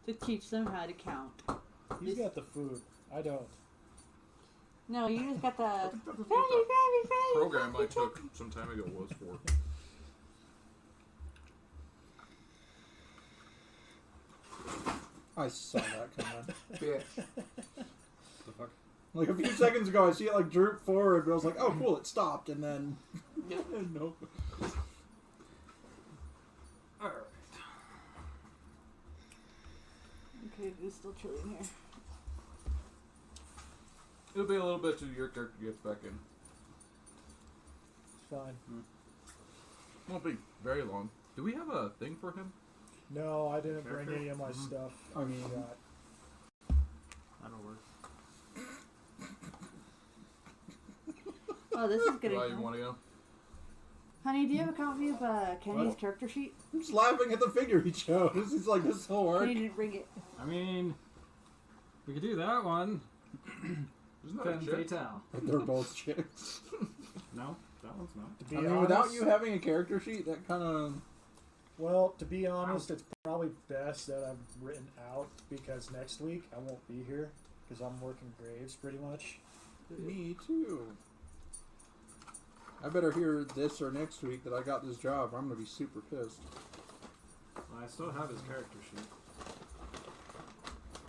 to teach them how to count. He's got the food. I don't. No, you just got the I think that's what very, that very, very program I took some time ago was for. I saw that coming. Bitch. The fuck? Like a few seconds ago, I see it like droop forward, but I was like, "Oh, cool!" It stopped, and then nope. All right. Okay, it's still chilly in here. It'll be a little bit till your character gets back in. It's fine. Won't be very long. Do we have a thing for him? No, I didn't bring Character? any of my stuff. I mean, That'll work. Oh, this is good. Do I even want to go? Honey, do you have a copy of Kenny's character sheet? I'm just laughing at the figure he chose. He's like, "This whole arc." Kenny didn't bring it. I mean, we could do that one. Isn't that a Femme chick? fatale. They're both chicks. No, that one's not. To be I mean, honest, without you having a character sheet, that kind of. well, to be honest, it's probably best that I've written out because next week I won't be here because I'm working graves pretty much. Me too. I better hear this or next week that I got this job, or I'm gonna be super pissed. Well, I still have his character sheet.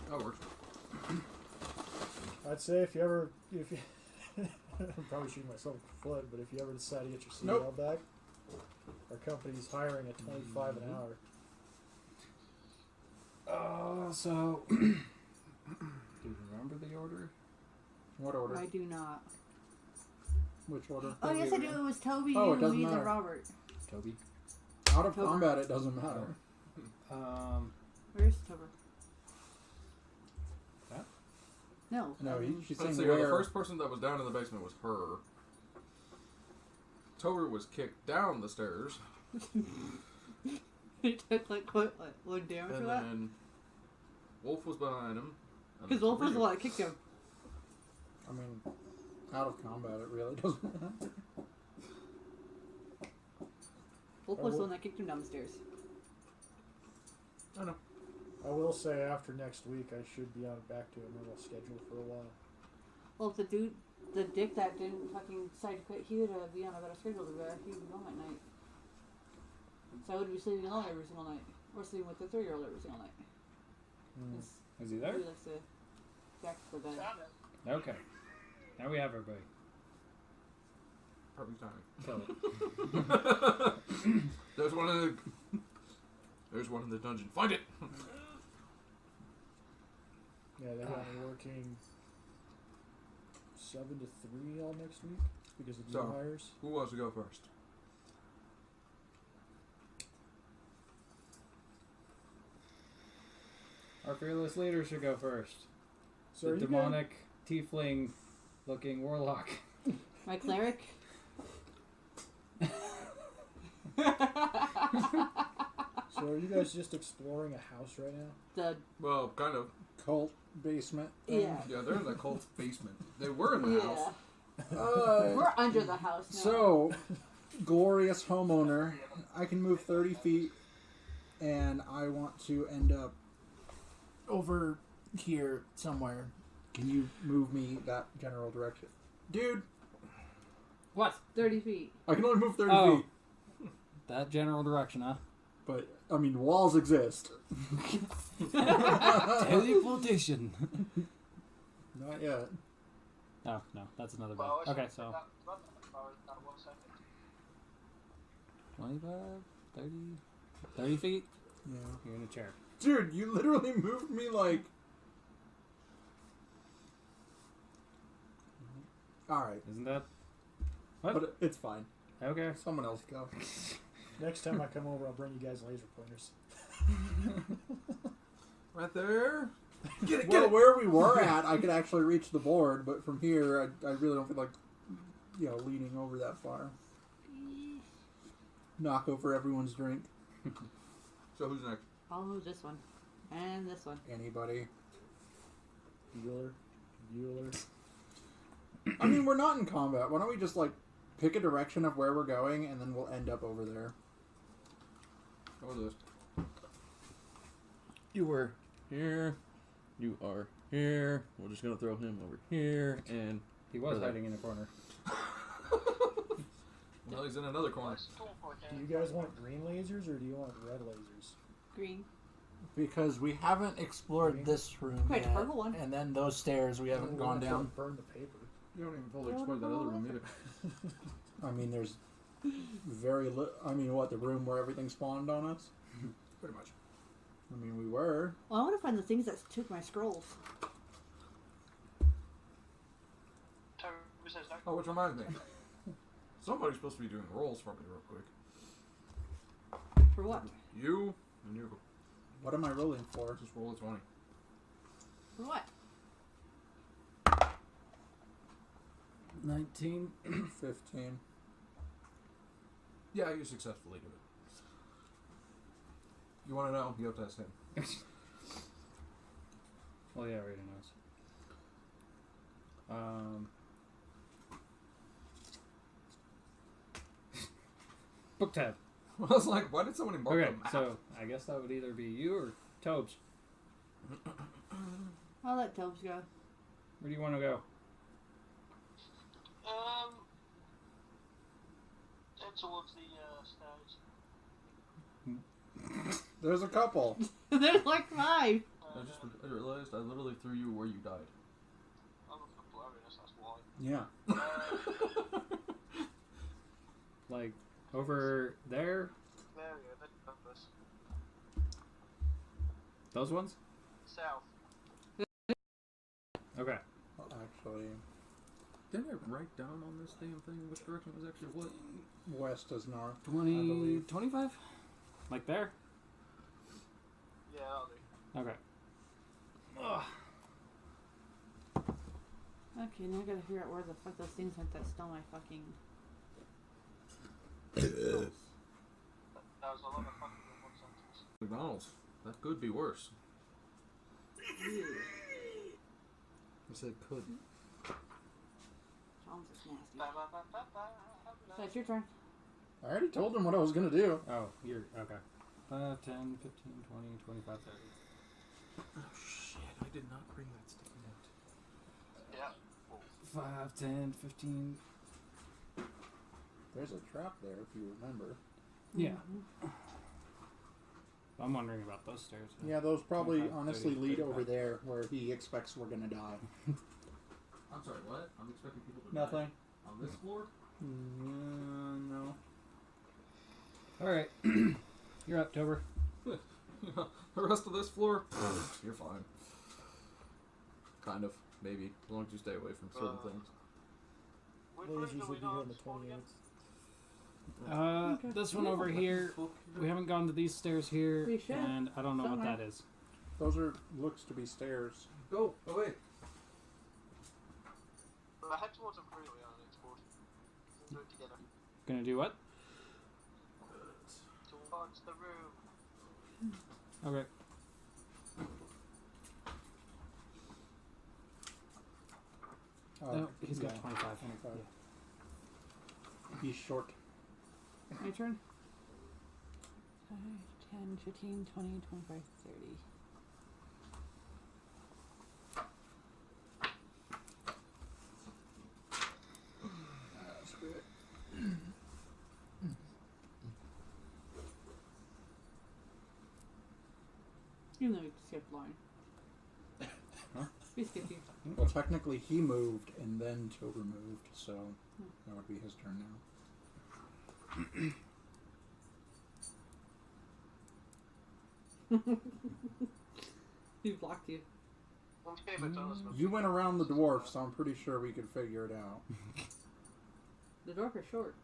That works. I'd say if you I'm probably shooting myself in the foot, but if you ever decide to get your CDL Nope. back, our company's hiring at $25 an hour. So do you remember the order? What order? I do not. Which order? Oh, yes, I do. It was Toby, Oh, it you, doesn't me, matter. and Robert. Toby. Out of Tober. combat, it doesn't matter. Where's Tober? That? No. No, she's Let's saying see. where. The first person that was down in the basement was her. Tober was kicked down the stairs, He took like one down for and that? then Wolf was behind him. and Because Wolf was the Sabrina- one that kicked him. I mean, out of combat, it really doesn't matter. Wolf was the one that kicked him down the stairs. I know. I will say after next week I should be on back to a normal schedule for a while. Well, if the dick that didn't fucking decide to quit, he would be on a better schedule to he would be home at night. So I would be sleeping alone every single night. Or sleeping with the 3-year-old every single night. Mm. Is he there? He likes to back to the bed. Okay. Now we have everybody. Perfect timing. Kill it. There's one in the. There's one in the dungeon. Find it. Yeah, they got me working 7 to 3 all next week because of new So- hires. Who wants to go first? Our fearless leader should go first. So The are you demonic tiefling looking warlock. My cleric? So are you guys just exploring a house right now? The Well, kind of. Cult basement. thing. yeah. Yeah, they're in the cult's basement. They were in the house. Yeah. Uh, We're under the house now. so, glorious homeowner, I can move 30 feet, and I want to end up over here somewhere. Can you move me that general direction? Dude, What? 30 feet. I can only move 30 Oh. feet. That general direction, huh? But, I mean, walls exist. Teleportation. Not yet. Oh, no, that's another bug. Okay, so 25, 30, 30 feet? Yeah. You're in a chair. Dude, you literally moved me like... Alright. Isn't that? What? But it's fine. Okay. Someone else go. Next time I come over, I'll bring you guys laser pointers. Right there. Get it, get Well, it. where we were at, I could actually reach the board, but from here, I really don't feel like, leaning over that far. Knock over everyone's drink. So who's next? I'll move this one. And this one. Anybody. Bueller. I mean, we're not in combat. Why don't we just, pick a direction of where we're going, and then we'll end up over there. What was this? You were here. You are here. We're just gonna throw him over here, and He was Really? hiding in a corner. now he's in another corner. Do you guys want green lasers or do you want red lasers? Green. Because we haven't explored this room Wait, yet, purple one. and then those stairs we haven't We're gone not gonna down. Burn the paper. You don't even fully explore that other room either. I mean, there's very little. I mean, what, the room where everything spawned on us? Pretty much. I mean, we were. Well, I want to find the things that took my scrolls. Oh, which reminds me. Somebody's supposed to be doing rolls for me real quick. For what? You and you. What am I rolling for? Just roll a 20. For what? 19. 15. Yeah, you successfully do it. You want to know? You have to ask him. Well, yeah, I already knows. Book tab. I was like, why did somebody mark Okay, the map? so I guess that would either be you or Tobes. I'll let Tobes go. Where do you want to go? Towards the stairs. There's a couple. There's like 5. I realized I literally threw you where you died. I'm looking for blurriness, that's why. Yeah. Like, over there? There we go, that's purpose. Those ones? South. Okay. Actually, Didn't I write down on this damn thing which direction was actually what? west is north. I 20, believe. 25? Like there? Yeah, that'll do. Okay. Okay, now I gotta figure out where the fuck those things went that stole my fucking. That was a lot of fucking in one sentence. McDonald's. That could be worse. I said could. Sounds just nasty. Ba, ba, ba, ba, ba, So it's your turn. I already told him what I was gonna do. Oh, you're. Okay. 5, 10, 15, 20, 25, 30. Oh shit! I did not bring that sticky note. Yeah. 5, 10, 15. There's a trap there, if you remember. Yeah. Mm-hmm. I'm wondering about those stairs. Yeah, those probably 25, honestly 30, lead 35. over there where he expects we're gonna die. I'm sorry. What? I'm expecting people to Nothing. die on this floor. No. Alright. You're up, Tober. The rest of this floor, you're fine. Kind of, maybe, as long as you stay away from certain things. Which room Lasers do will we be not here on the spawn again? 28th. This one over here. We haven't gone to these stairs here, We should. and I don't know Somewhere. what that is. Those are looks to be stairs. Go away. Well, head towards them freely on it, board. We'll do it together. Gonna do what? Towards the room. Okay. No, he's got 25. 25. Yeah. He's short. My turn. 5, 10, 15, 20, 25, 30. Even though we skipped line. Huh? We skipped you. Well, technically he moved and then Tober moved, so that would be his turn now. He blocked you. Once gave it to us. You went around the dwarf, so I'm pretty sure we could figure it out. The door is short.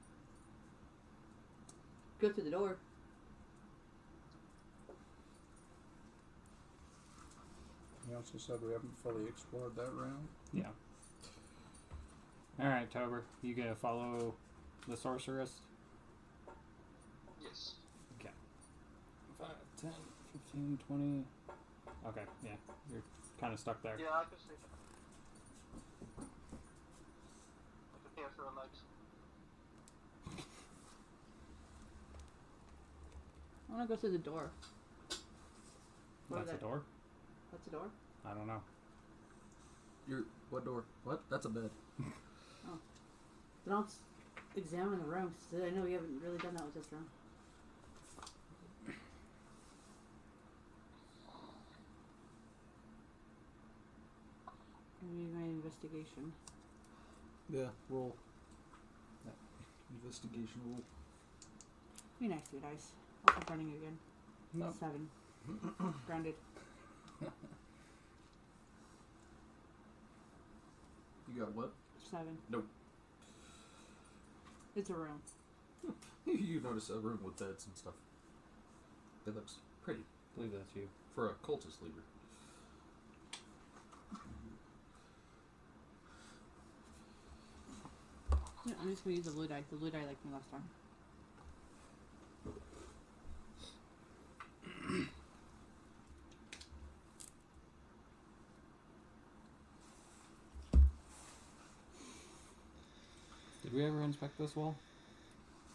Go through the door. He also said we haven't fully explored that room. Yeah. Alright, Tober. You gonna follow the sorceress? Yes. Okay. 5, 10, 15, 20. Okay, yeah. You're kind of stuck there. Yeah, I can see it. I can hear through her legs. I want to go through the door. What That's was a that? door? That's a door? I don't know. What door? What? That's a bed. Then I'll examine the room. I know we haven't really done that with this room. Maybe my investigation. Yeah, roll. Investigation roll. Be nice to you guys. I'll keep running again. No. 7. Grounded. You got what? 7. Nope. It's a room. You notice a room with beds and stuff. It looks pretty I believe that's you. for a cultist leader. Yeah, I'm just gonna use the blue die. The blue die liked me last time. Did we ever inspect this wall?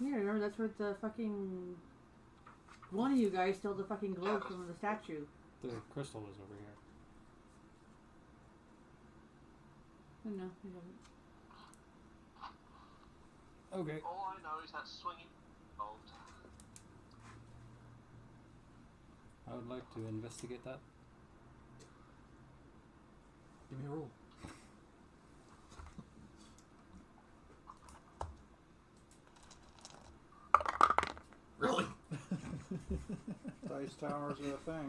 Yeah, remember that's where the fucking one of you guys stole the fucking globe from the statue. The crystal was over here. Oh, no, we haven't. Okay. All I know is that swinging involved. I would like to investigate that. Give me a roll. Really? Dice towers are a thing.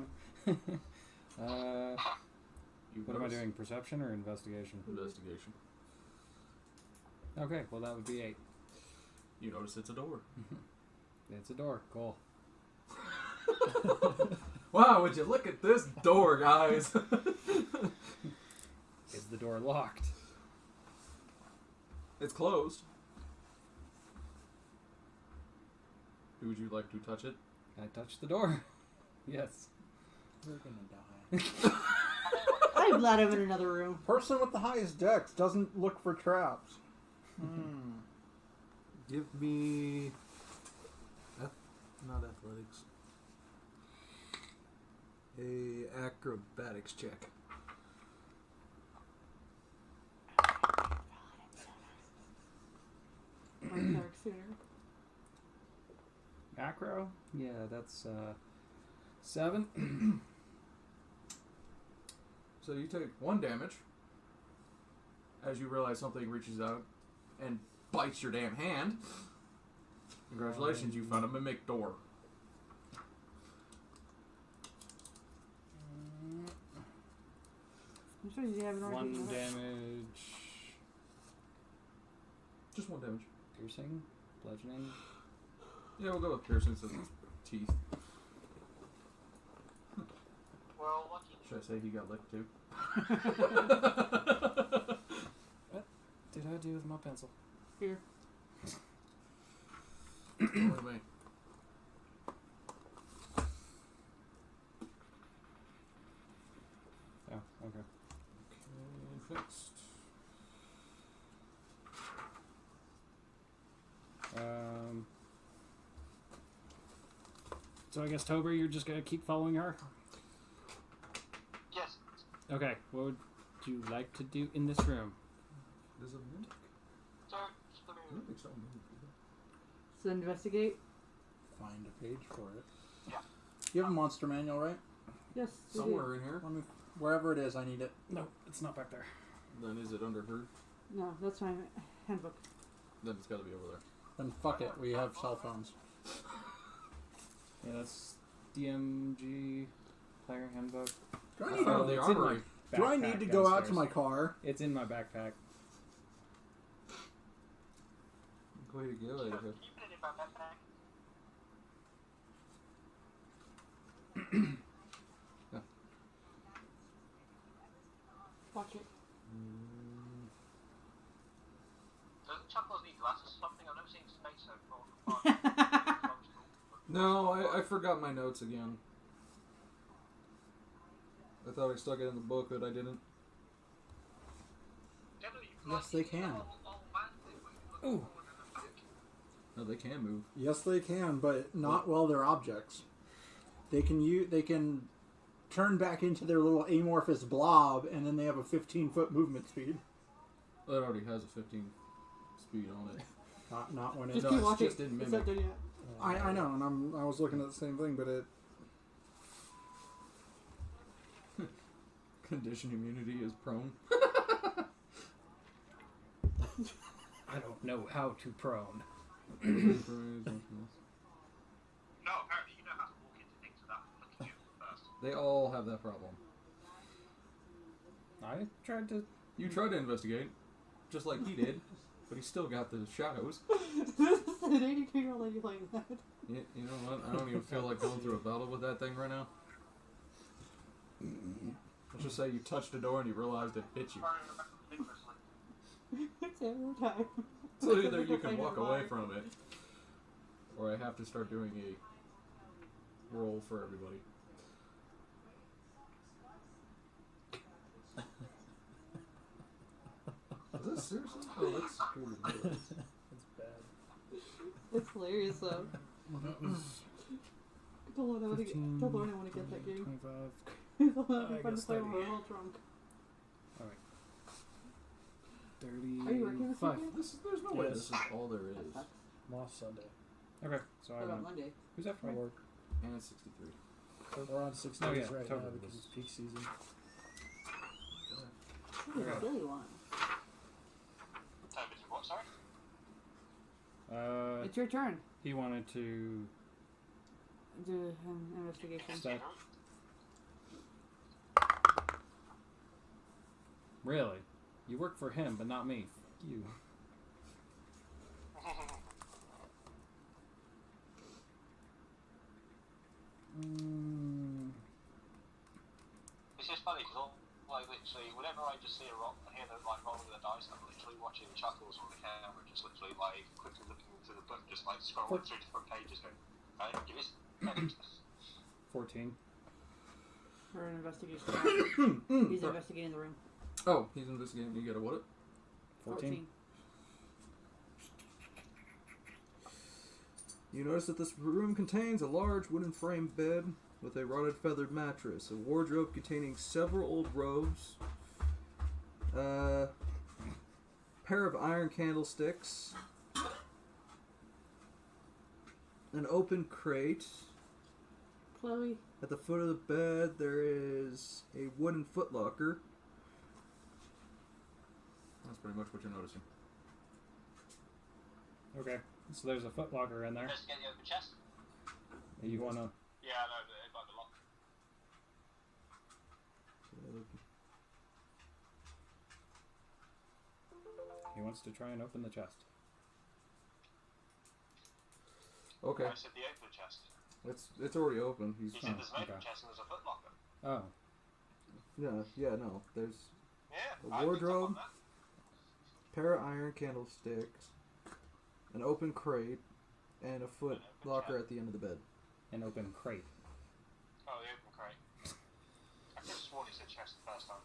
What am I doing? Perception or investigation? Investigation. Okay, well that would be 8. You notice it's a door. It's a door. Cool. Wow, would you look at this door, guys? Is the door locked? It's closed. Would you like to touch it? Can I touch the door? Yes. We're gonna die. I'm glad I'm in another room. Person with the highest dex doesn't look for traps. Give me... not athletics. A acrobatics check. My cleric sooner. Macro? Yeah, that's 7. So you take 1 damage as you realize something reaches out and bites your damn hand. Congratulations, you found a mimic door. I'm sure you have an 1 organ. damage. Just 1 damage. Piercing? Bludgeoning? Yeah, we'll go with piercing since it's teeth. Well, lucky. Should I say he got licked too? What did I do with my pencil? Here. What do you mean? Oh, okay. Okay, next. So I guess Tober, you're just gonna keep following her? Yes. Okay, what would you like to do in this room? There's a mimic. Search the room. Mimics don't move. So investigate. Find a page for it. Yeah. You have a monster manual, right? Yes. we do. Somewhere in here. Let me, wherever it is, I need it. No, it's not back there. Then is it under her? No, that's my handbook. Then it's got to be over there. Then fuck it. We have cell phones. Yeah, that's DMG player handbook. Do I I need, found the it's in my armory. do I backpack need to go out to downstairs. my car? It's in my backpack. Way to go, Keep Erica. it in my backpack. Watch it. Doesn't Chuckles need glasses or something? I've never seen his face so far. No, I forgot my notes again. I thought I stuck it in the book, but I didn't. Yes, they can. Ooh. No, they can move. Yes, they can, but not while they're objects. They can turn back into their little amorphous blob, and then they have a 15-foot movement speed. It already has a 15 speed on it. Not when it. Just No, keep it's watching. just in It's mimic. not done yet. I know, and I was looking at the same thing, but it. Condition immunity is prone. I don't know how to prone. No, apparently you know how to walk into things without looking at you first. They all have that problem. I tried to. You tried to investigate, just like he did, but he still got the shadows. This is an 82-year-old lady playing that. You know what? I don't even feel like going through a battle with that thing right now. Let's just say you touched the door and you realized it hit you. It's every time. So either you can walk away from it, or I have to start doing a roll for everybody. Is this seriously? Oh, that's cool. That's bad. It's hilarious though. Don't let anyone get that game. 25, Don't let I everyone guess play when 30. we're all drunk. 35. Are you working this weekend? There's no way Yes. this is all there is. I'm off Sunday. Okay, so I What about went. Monday? Who's after I me? work. And it's 63. We're on 6 Oh, days yeah, right totally. now because it's peak season. What do you really want? Tell me what, sorry? It's your turn. He wanted to. Do an investigation. Start. Really? You work for him, but not me. F- you. It's just funny because like literally, whenever I just see a rock, I hear them like rolling the dice. I'm literally watching Chuckles on the camera, just literally like quickly looking through the book, just like scrolling through different pages, going, "Right, give us." 14. For an investigation. He's investigating the room. Oh, he's investigating. You got a what? 14. You notice that this room contains a large wooden frame bed with a rotted feathered mattress, a wardrobe containing several old robes, a pair of iron candlesticks, an open crate. Chloe. At the foot of the bed, there is a wooden footlocker. That's pretty much what you're noticing. Okay, so there's a footlocker in there. Just get the open chest. You wanna? Yeah, no, but it might be locked. He wants to try and open the chest. Okay, I said the open chest. it's already open. You He's said there's an open okay. chest and there's a footlocker. Oh, no. There's Yeah, A I picked up wardrobe? on that. pair of iron candlesticks, an open crate, and a foot locker at the end of the bed. an open crate. Oh, the open crate. I could have sworn he said chest the first time.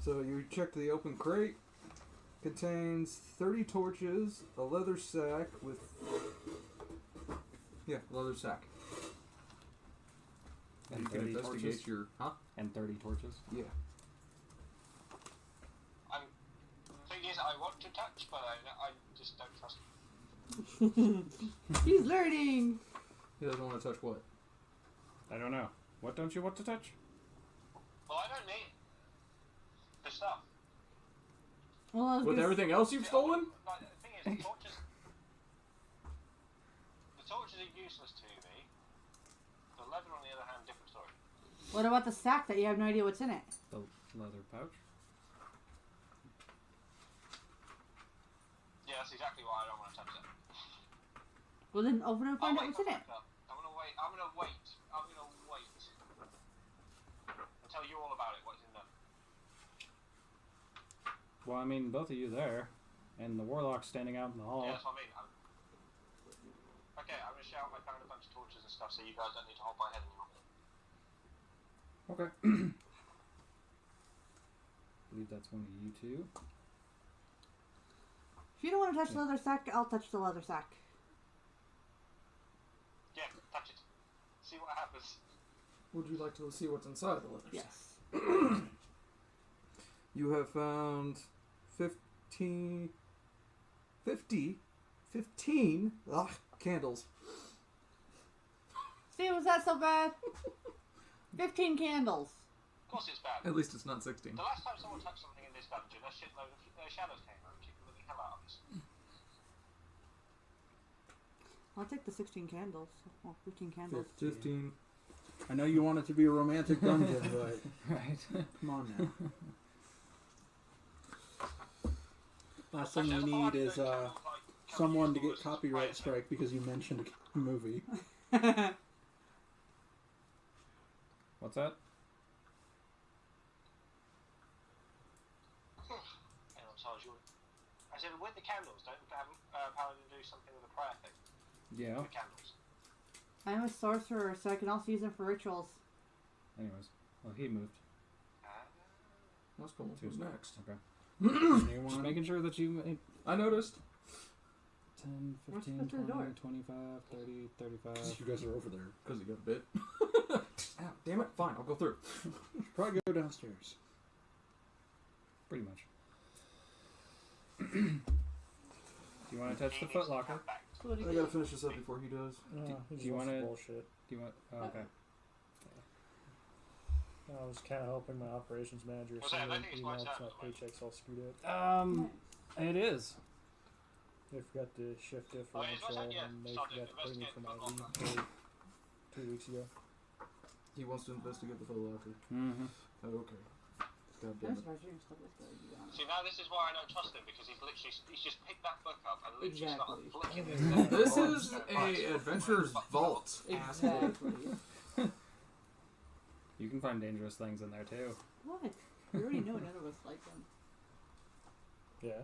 So you check the open crate. Contains 30 torches, a leather sack with... Yeah, leather sack. And You can 30 investigate torches. your... Huh? And 30 torches. Yeah. The thing is, I want to touch, but I just don't trust him. He's learning. He doesn't want to touch what? I don't know. What don't you want to touch? Well, I don't need the stuff. Well, I was With gonna everything else you've stolen? Like, the thing is, the torches are useless to me. The leather, on the other hand, different story. What about the sack that you have no idea what's in it? The leather pouch. Yeah, that's exactly why I don't want to touch it. Well, then open it and find out I'll what's in it. I'm gonna wait. I'm gonna wait and tell you all about it. What's in there? Well, I mean, both of you there, and the warlock standing out in the hall. Yeah, that's what I mean. Okay, I'm gonna shout. I found a bunch of torches and stuff, so you guys don't need to hold my head anymore. Okay. I believe that's one of you two. If you don't want to touch the leather sack, I'll touch the leather sack. Yeah, touch it. See what happens. Would you like to see what's inside the letters? Yes. You have found 15 candles. See, was that so bad? 15 candles. Of course it's bad. At least it's not 16. The last time someone touched something in this dungeon, a shitload of shadows came out and kicked the living hell out of us. I'll take the 16 candles. Well, 15 candles. 15. I know you want it to be a romantic dungeon, but Right. come on now. Last thing Actually, we there's a need lot is of channels, like, someone to Kelly get Stores, copyright Fire strike because you mentioned a movie. What's that? Hang on, sorry, I said with the candles, don't Paladin do something with a prayer thing? Yeah. With candles. I'm a sorcerer, so I can also use them for rituals. Anyways, well, he moved. That's cool. Who's next? Okay. Anyone? Just making sure that you made I noticed. 10, What's 15, the third 20, door? 25, 30, 35. You guys are over there. Because he got bit. Ow, damn it. Fine, I'll go through. Probably go downstairs. Pretty much. Do you want to touch the footlocker? So what do I you gotta get? finish this up before he does. He's do you on some wanna- bullshit. Do you want? Oh, okay. I was kind of helping my operations manager Was send that- I an think it's email my because turn, my paycheck's all screwed up. It is. They forgot to shift Oh, differential, is that- yeah, and they started forgot to pay me for my investigating leave pay 2 weeks ago. He wants to investigate the photo locker. Mm-hmm. Oh, okay. God I'm damn it. surprised you're still this good, to be honest. See, now this is why I don't trust him, because he's just picked that book up and literally Exactly. started flicking it. This is a adventurer's vault. Exactly. You can find dangerous things in there too. What? We already know none of us like them. Yeah.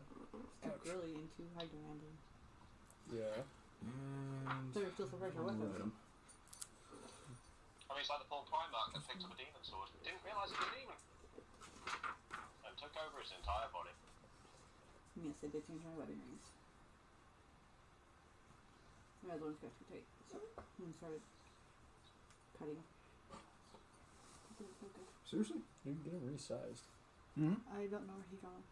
Stuck really into high demanding. Yeah. And So you're still surprised your weapons. item. I mean, it's like the Paul Primarch that picked up a demon sword. Didn't realise it was a demon. And took over his entire body. Yes, I did change my wedding rings. My other one's got too tight. So, and started cutting. Seriously? You can get them resized. I don't know where he gone.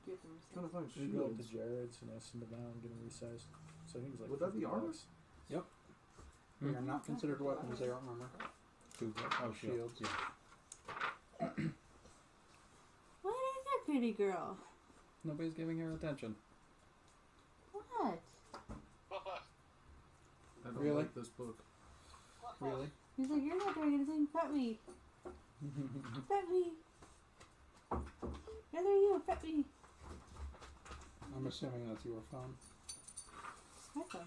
Do you have to Trying to find You can go up to shields. Jared's and ask him to down and get them resized. So I think it's like Would that be 50 armor? bucks. They are not considered weapons, they are armor. Oh, Shields. Yeah. What is that pretty girl? Nobody's giving her attention. What? I don't Really? like this book. Really? He's like, you're not doing anything. Pet me. Pet me. Neither are you. Pet me. I'm assuming that's your phone. My phone.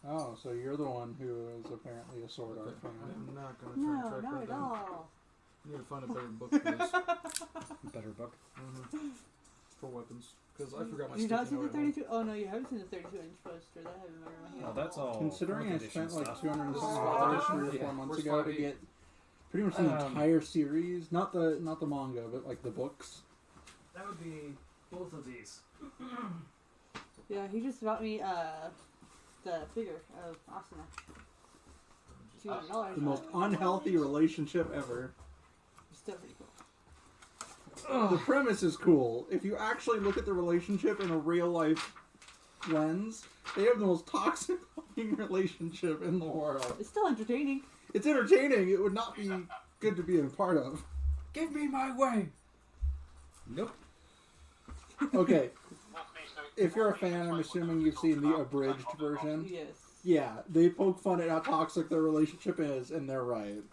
Oh, so you're the one who is apparently a sword art fan. I'm not gonna try and No, track not that at down. all. I need to find a better book for this. Better book. For weapons. Because I forgot my Have you not sticky seen the note at home. 32? Oh no, you haven't seen the 32-inch poster. That I have in my room. Oh, that's all. Considering I fourth edition spent like stuff. $200 and This is something five dollars edition? 3 or 4 Yeah. months Where's ago to 5e? get pretty much the entire series, not the manga, but like the books. That would be both of these. Yeah, he just bought me the figure of Asuna. $200. The most unhealthy relationship ever. Still pretty cool. The premise is cool. If you actually look at the relationship in a real life lens, they have the most toxic fucking relationship in the world. It's still entertaining. It's entertaining. It would not be good to be a part of. Give me my way. Nope. Okay, if you're a fan, I'm assuming you've seen the abridged version. Yes. Yeah, they poke fun at how toxic their relationship is, and they're right.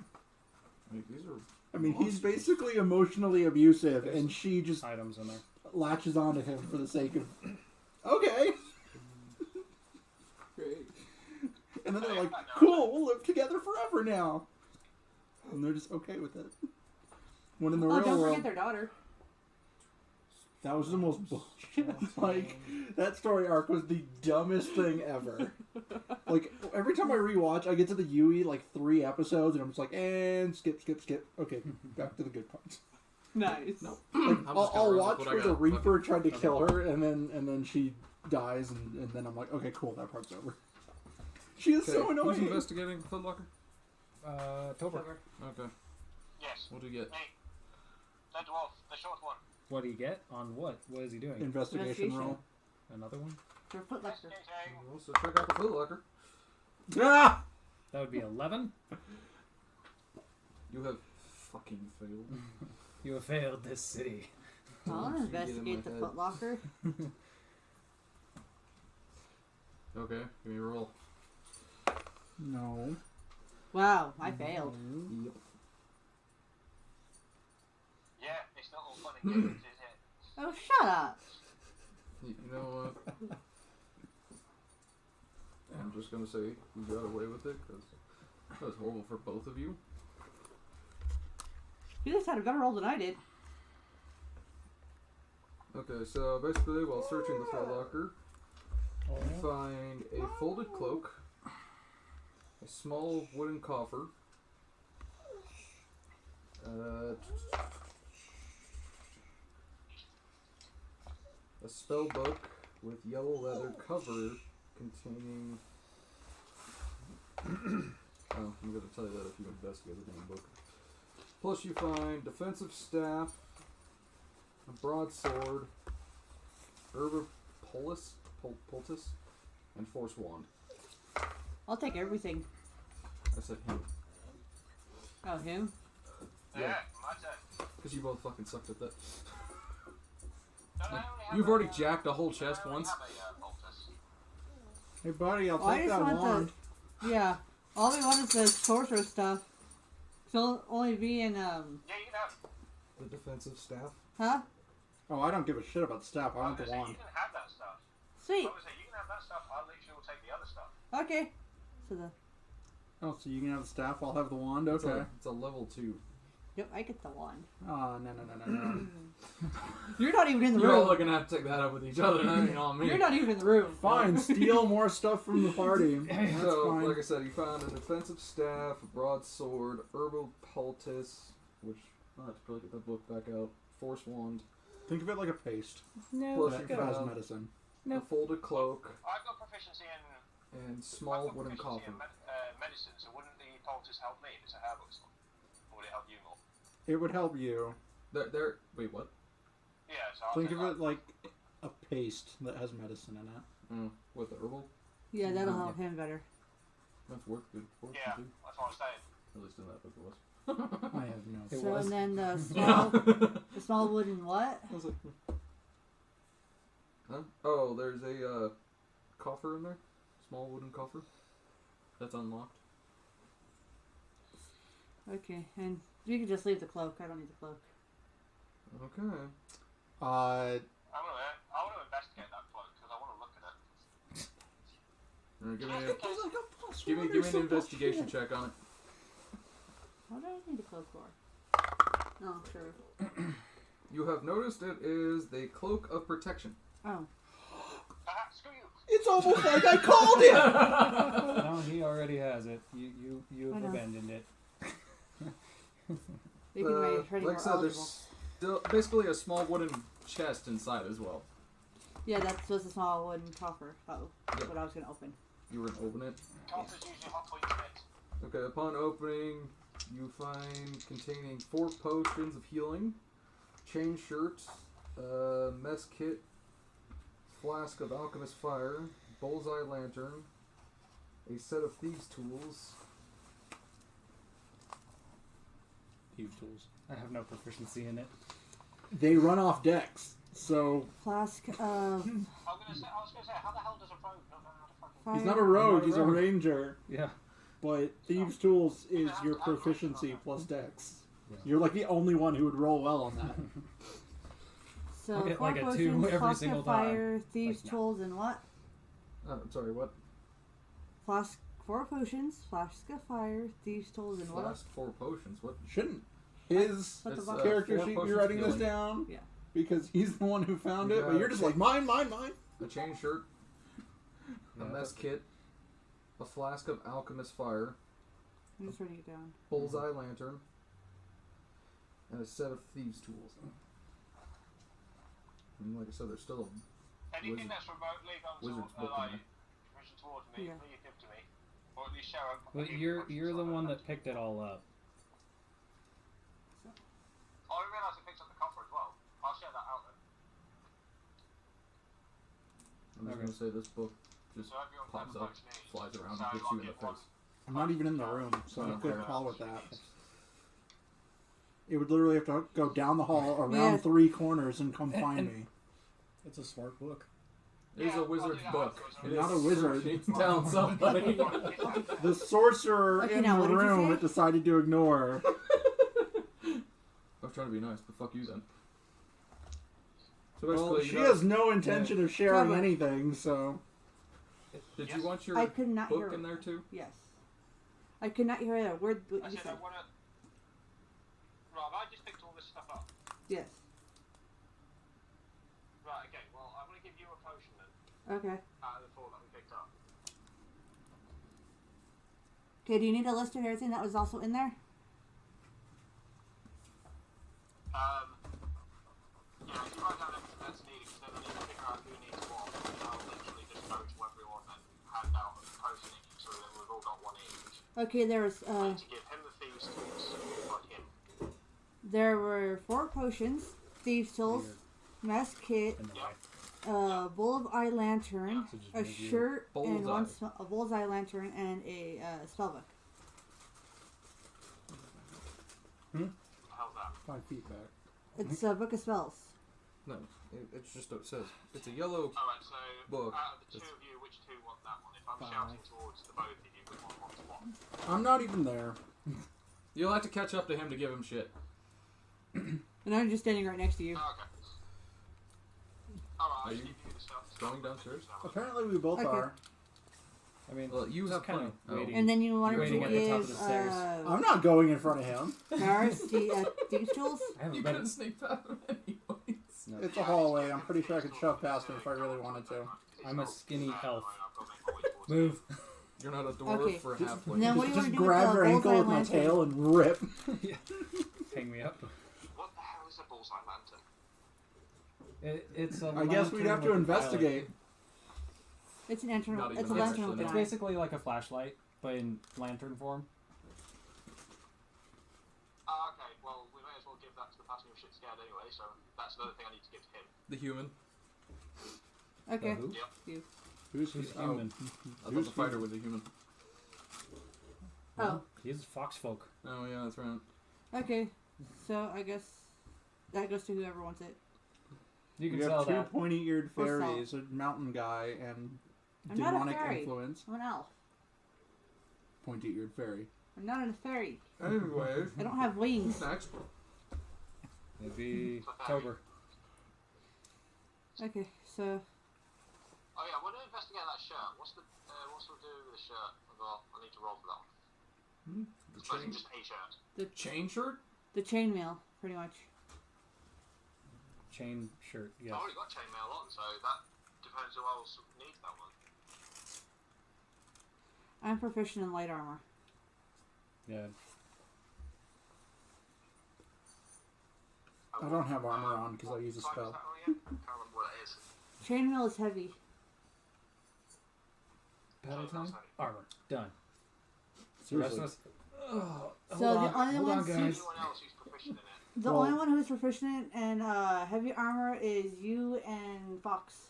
Like, these are... I mean, he's basically emotionally abusive, and she just Items in there. latches onto him for the sake of, okay. Great. And then they're like, cool, we'll live together forever now. And they're just okay with it. When in the Oh, real don't world, forget their daughter. that was the most bullshit. Like, that story arc was the dumbest thing ever. Like, every time I rewatch, I get to the Yui, like, 3 episodes, and I'm just like, and skip. Okay, back to the good parts. Nice. No. Like, I'm just gonna I'll run watch with what I where the got. Reaper tried to Okay. kill her, and then she dies, and then I'm like, okay, cool, that part's over. She is so Who's annoying. investigating the footlocker? Tober. Cover. Okay. Yes. What do you get? Me. The dwarf, the short one. What do you get? On what? What is he doing? Investigation roll. Another one? For foot locker. Investigating. Also check out the foot locker. Ah! That would be 11. You have fucking failed. You have failed this city. I want to You get in investigate the my head. foot locker. Okay, give me a roll. No. Wow, I failed. Yep. Yeah, it's not all fun and games, is it? Oh, shut up. You know what? I'm just gonna say you got away with it because that was horrible for both of you. You just had a better roll than I did. Okay, so basically while searching the foot locker, you find a folded cloak, a small wooden coffer, a spell book with yellow leather cover containing. Oh, I'm going to tell you that if you investigate the damn book. Plus, you find defensive staff, a broadsword, herb poultice, and force wand. I'll take everything. I said him. Oh, him? Yeah, my turn. Because you both fucking sucked at that. Don't I only have You've a, already jacked a whole chest I only once. have a, poultice. Hey, buddy, I'll Well, I take just that want wand. Yeah. All we want is the sorcerer stuff. So only be in, Yeah, you can have. The defensive staff. huh? Oh, I don't give a shit about the staff. I I want was the gonna say, wand. you can have that stuff. Sweet. I was gonna say, you can have that stuff. I literally will take the other stuff. Okay. So the, Oh, so you can have the staff. I'll have the wand. It's Okay. it's a level 2. yep, I get the wand. Oh, no. You're not even in the You're all room. gonna have to take that up with each other. That ain't on me. You're not even in the room. Fine, steal more stuff from the party. That's So, fine. like I said, you found a defensive staff, a broadsword, herbal poultice, which I'll have to probably get that book back out. Force wand. Think of it like a paste No. Plus that you has found medicine. a folded cloak I've got proficiency in. and I've small got wooden proficiency coffin. in medicine, so wouldn't the poultice help me if it's a herbalist? Or would it help you more? It would help you. Wait, what? Yeah, so I'll Think take of that. it like a paste that has medicine in it. What, the herbal? Yeah, that'll help him better. That's worth good fortune Yeah, too. that's what I'm saying. At least in that book it was. I have no. It So was. and then the small wooden what? I was like, huh? Oh, there's a coffer in there. Small wooden coffer. That's unlocked. Okay, and you can just leave the cloak. I don't need the cloak. Okay. I want to investigate that cloak because I want to look at it. Alright, give Just me in case- give me an investigation check on it. What do I need a cloak for? Oh, true. You have noticed it is the cloak of protection. Oh. Screw you. It's almost like I called it. No, he already has it. You I have know. abandoned it. You can make it like I more said, eligible. there's still basically a small wooden chest inside as well. Yeah, that's just a small wooden coffer. Oh, that's Yeah. what I was gonna open. You were gonna open it. Coffers usually hot points in it. Okay, upon opening, you find containing 4 potions of healing, chain shirt, mess kit, flask of alchemist fire, bullseye lantern, a set of thieves' tools. Thieves tools. I have no proficiency in it. They run off decks, so Flask of I was gonna say, how the hell does a rogue not know how to fucking? fire. he's not a rogue. Not a He's a rogue. ranger. Yeah. But thieves' tools is your proficiency plus dex. You're like the only one who would roll well on that. So I'll get 4 like a 2 potions, every flask single of fire, time. thieves' Like, no. tools, and what? I'm sorry, what? Flask 4 potions, flask of fire, thieves' tools, and what else? Flask 4 potions. What? Shouldn't his What the It's, fuck? character 4 sheet be potions writing of this healing. down? Yeah. Because he's the one who found You it, but got you're just it. like, mine. A chain shirt, a mess kit, a flask of alchemist fire, I'm just writing it down. bullseye lantern, and a set of thieves' tools. And like I said, there's still Anything Wizard- that's remotely going wizard's to book in like there. push towards me, Yeah. please give to me. Or at least share Well, you're the one that picked it all up. Oh, I realised I picked up the copper as well. I'll share that out then. I'm just gonna say this book just So everyone pops can up, vote me. flies around, So and hits I'll you in the get one. face. I'm not even in the room, so Oh, I couldn't okay. call with that. It would literally have to go down the hall, around Yeah. 3 corners, and come find me. It's a smart book. It is a wizard's book. I'm not a wizard. It's down somebody. The sorcerer Okay, in now the what did you room say? it decided to ignore. I was trying to be nice, but fuck you then. So Well, basically, she has no intention of sharing Cover. anything, so... Did you want your I could not book hear. in there too? Yes. I could not hear a word what I you said said. I wanna... Right, have I just picked all this stuff up? Yes. Right, okay, well, I'm gonna give you a potion then, Okay. out of the 4 that we picked up. Okay, do you need a list of everything that was also in there? Yeah, if you write down everything that's needed, because then I need to figure out who needs what, and I'll literally just go to everyone and hand out a potion each, so then we've all got one each. Okay, there was I need to give him the thieves' tools, like him. there were 4 potions, thieves' tools, mess kit, In the way. a bullseye lantern, So just a move you- shirt, and Bullseye. a bullseye lantern, and a spellbook. How's that? 5 feet back. It's a book of spells. No, it's just what it says. It's a yellow. Alright, so Book. out of the 2 It's- of you, which 2 want that one? If I'm 5. shouting towards the both of you, which one wants what? I'm not even there. You'll have to catch up to him to give him shit. And I'm just standing right next to you. Oh, okay. Alright, I'll Are just you give you the stuff. going downstairs? Apparently we both Okay. are. I mean, Well, you just have kinda plenty. Oh. waiting. And then you wanted to Waiting at the top of give the stairs. I'm not going in front of him. Paris the thieves' tools. I haven't You been. couldn't sneak past him anyways. No. It's a hallway. I'm pretty sure I could shove past him if I really wanted to. I'm a skinny elf. I've got to make my way towards Move. You're not a dwarf Okay. for a Just- halfling. Now what do you Just want to do grab with her the ankle bullseye with my lantern? tail and rip. Hang me up. What the hell is a bullseye lantern? It's a I guess we'd have to lantern with a investigate. It's an lantern. Not It's a even lantern actually. with It's an eye. basically like a flashlight, but in lantern form. Ah, okay, well, we may as well give that to the person who's shit scared anyway, so that's another thing I need to give to him. The human. Okay. Who? Yep. You. Who's He's oh, human. I thought the fighter was a human. Oh. He's fox folk. Oh yeah, that's right. Okay. So I guess that goes to whoever wants it. You can We sell have 2 that. pointy-eared Or sell. fairies, a mountain guy, and I'm not a demonic fairy. influence. I'm an elf. Pointy-eared fairy. I'm not a fairy. Anyway, I don't have wings. next. It'd be Tober. Okay. So Oh yeah, I want to investigate that shirt. What's the do with the shirt? Well, I need to roll for that one. The It's chain, just a shirt. chain shirt. the chainmail, pretty much. Chain shirt. Yes. I've already got chainmail on, so that depends who else needs that one. I'm proficient in light armor. Yeah. I don't have armor on because I use a What type is spell. that on again? Can't remember what it is. Chainmail is heavy. Battle Oh, that's time. heavy. Armor. Done. The rest Seriously. of us. Oh, So hold the on, only hold on, ones who- guys. Anyone else who's proficient in it? The Well- only one who's proficient in heavy armor is you and Fox.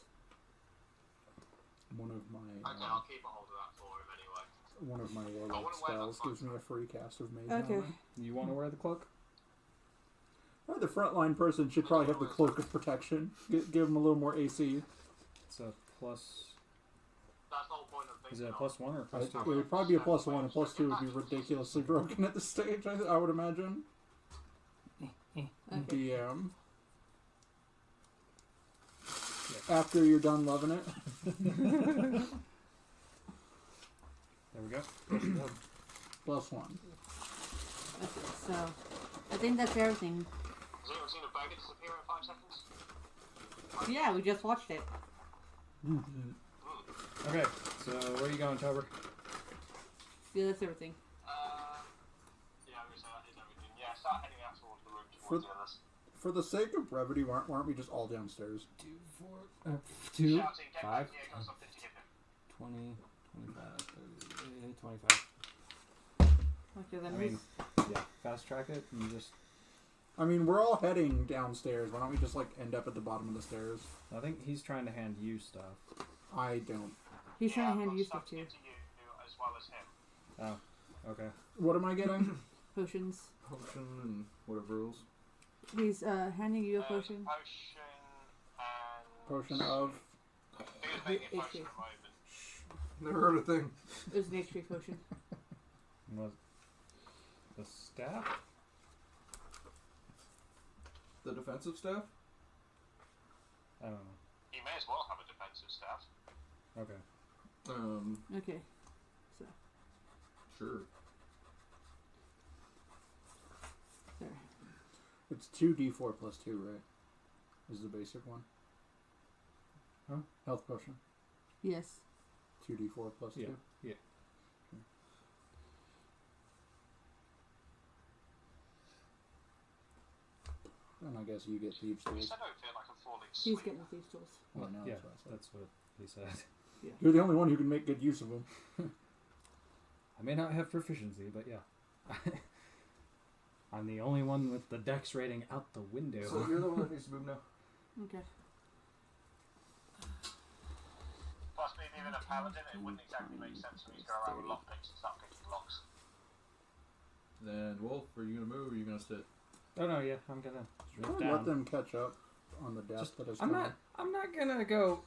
One of my Okay, I'll keep a hold of that for him anyway. one of my I warlock wanna wear that spells gives me a free cast of mage Okay. armor. You want to wear the cloak? Well, the frontline person should probably have the cloak of protection. Give him a little more AC. It's a plus. That's the whole point of Is thinking it a of. plus 1 or a It plus 2? would probably be a +1, and +2 would be ridiculously broken at this stage, I would imagine. Okay. DM. After you're done loving it. There we go. +1. Okay, so I think that's everything. Has anyone seen a burger disappear in 5 seconds? Yeah, we just watched it. Okay, so where are you going, Tober? Yeah, that's everything. Yeah, I'm gonna say that is everything. Yeah, start heading out towards the room For- towards the others. For the sake of brevity, weren't we just all downstairs? 2, 4, 2, Shouting, get 5, back here, got something to give him. 20, 25, 30, 25. Okay, then I mean, yeah, fast track it and just. I mean, we're all heading downstairs. Why don't we just like end up at the bottom of the stairs? I think he's trying to hand you stuff. I don't. he's trying to I've hand got you stuff stuff to too. give to you as well as him. Oh, okay. What am I getting? Potions. Potion and whatever else. He's handing you a potion. Potion and... Potion of. I think it's making a potion HP. at the moment. Never heard a thing. It was an HP potion. Was the staff? The defensive staff? I don't know. He may as well have a defensive staff. Okay. Okay. So, Sure. there. It's 2d4 plus 2, right? Is the basic one. Huh? Health potion. Yes. 2d4 plus 2. Yeah. Yeah. And I guess you get thieves' At tools. least I don't feel like I'm falling He's asleep. getting these tools. Well, no, yeah, that's what I said. that's what he said. You're the only one who can make good use of them. I may not have proficiency, but yeah. I'm the only one with the dex rating out the window. So you're the one that needs to move now. Okay. Plus, me being a paladin, it wouldn't exactly make sense for me to go around with lockpicks and start picking locks. Then, Wolf, are you gonna move or are you gonna sit? Oh no, yeah, I'm gonna move Let down. them catch up on the death that is I'm coming. not gonna go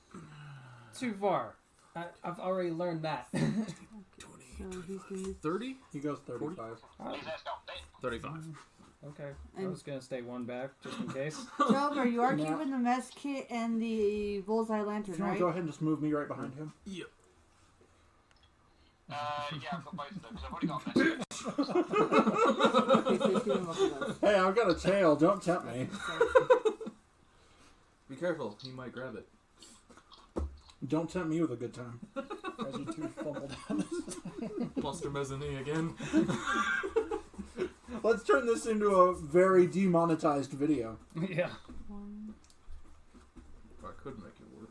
too far. I've already learned that. Okay. So he's doing 30? He goes 35. His ass got bit. 35. Okay, I And- was gonna stay one back just in case. Joker, you are Now- keeping the mess kit and the bullseye lantern, If you want right? to go ahead and just move me right behind him. Yep. Yeah, I've got both of them because I've already got a message. Okay, so he's keeping both of those. Hey, I've got a tail. Don't tempt me. Be careful, he might grab it. Don't tempt me with a good time. As you two fumble down this. Monster mezzanine again. Let's turn this into a very demonetized video. Yeah. One. If I could make it work.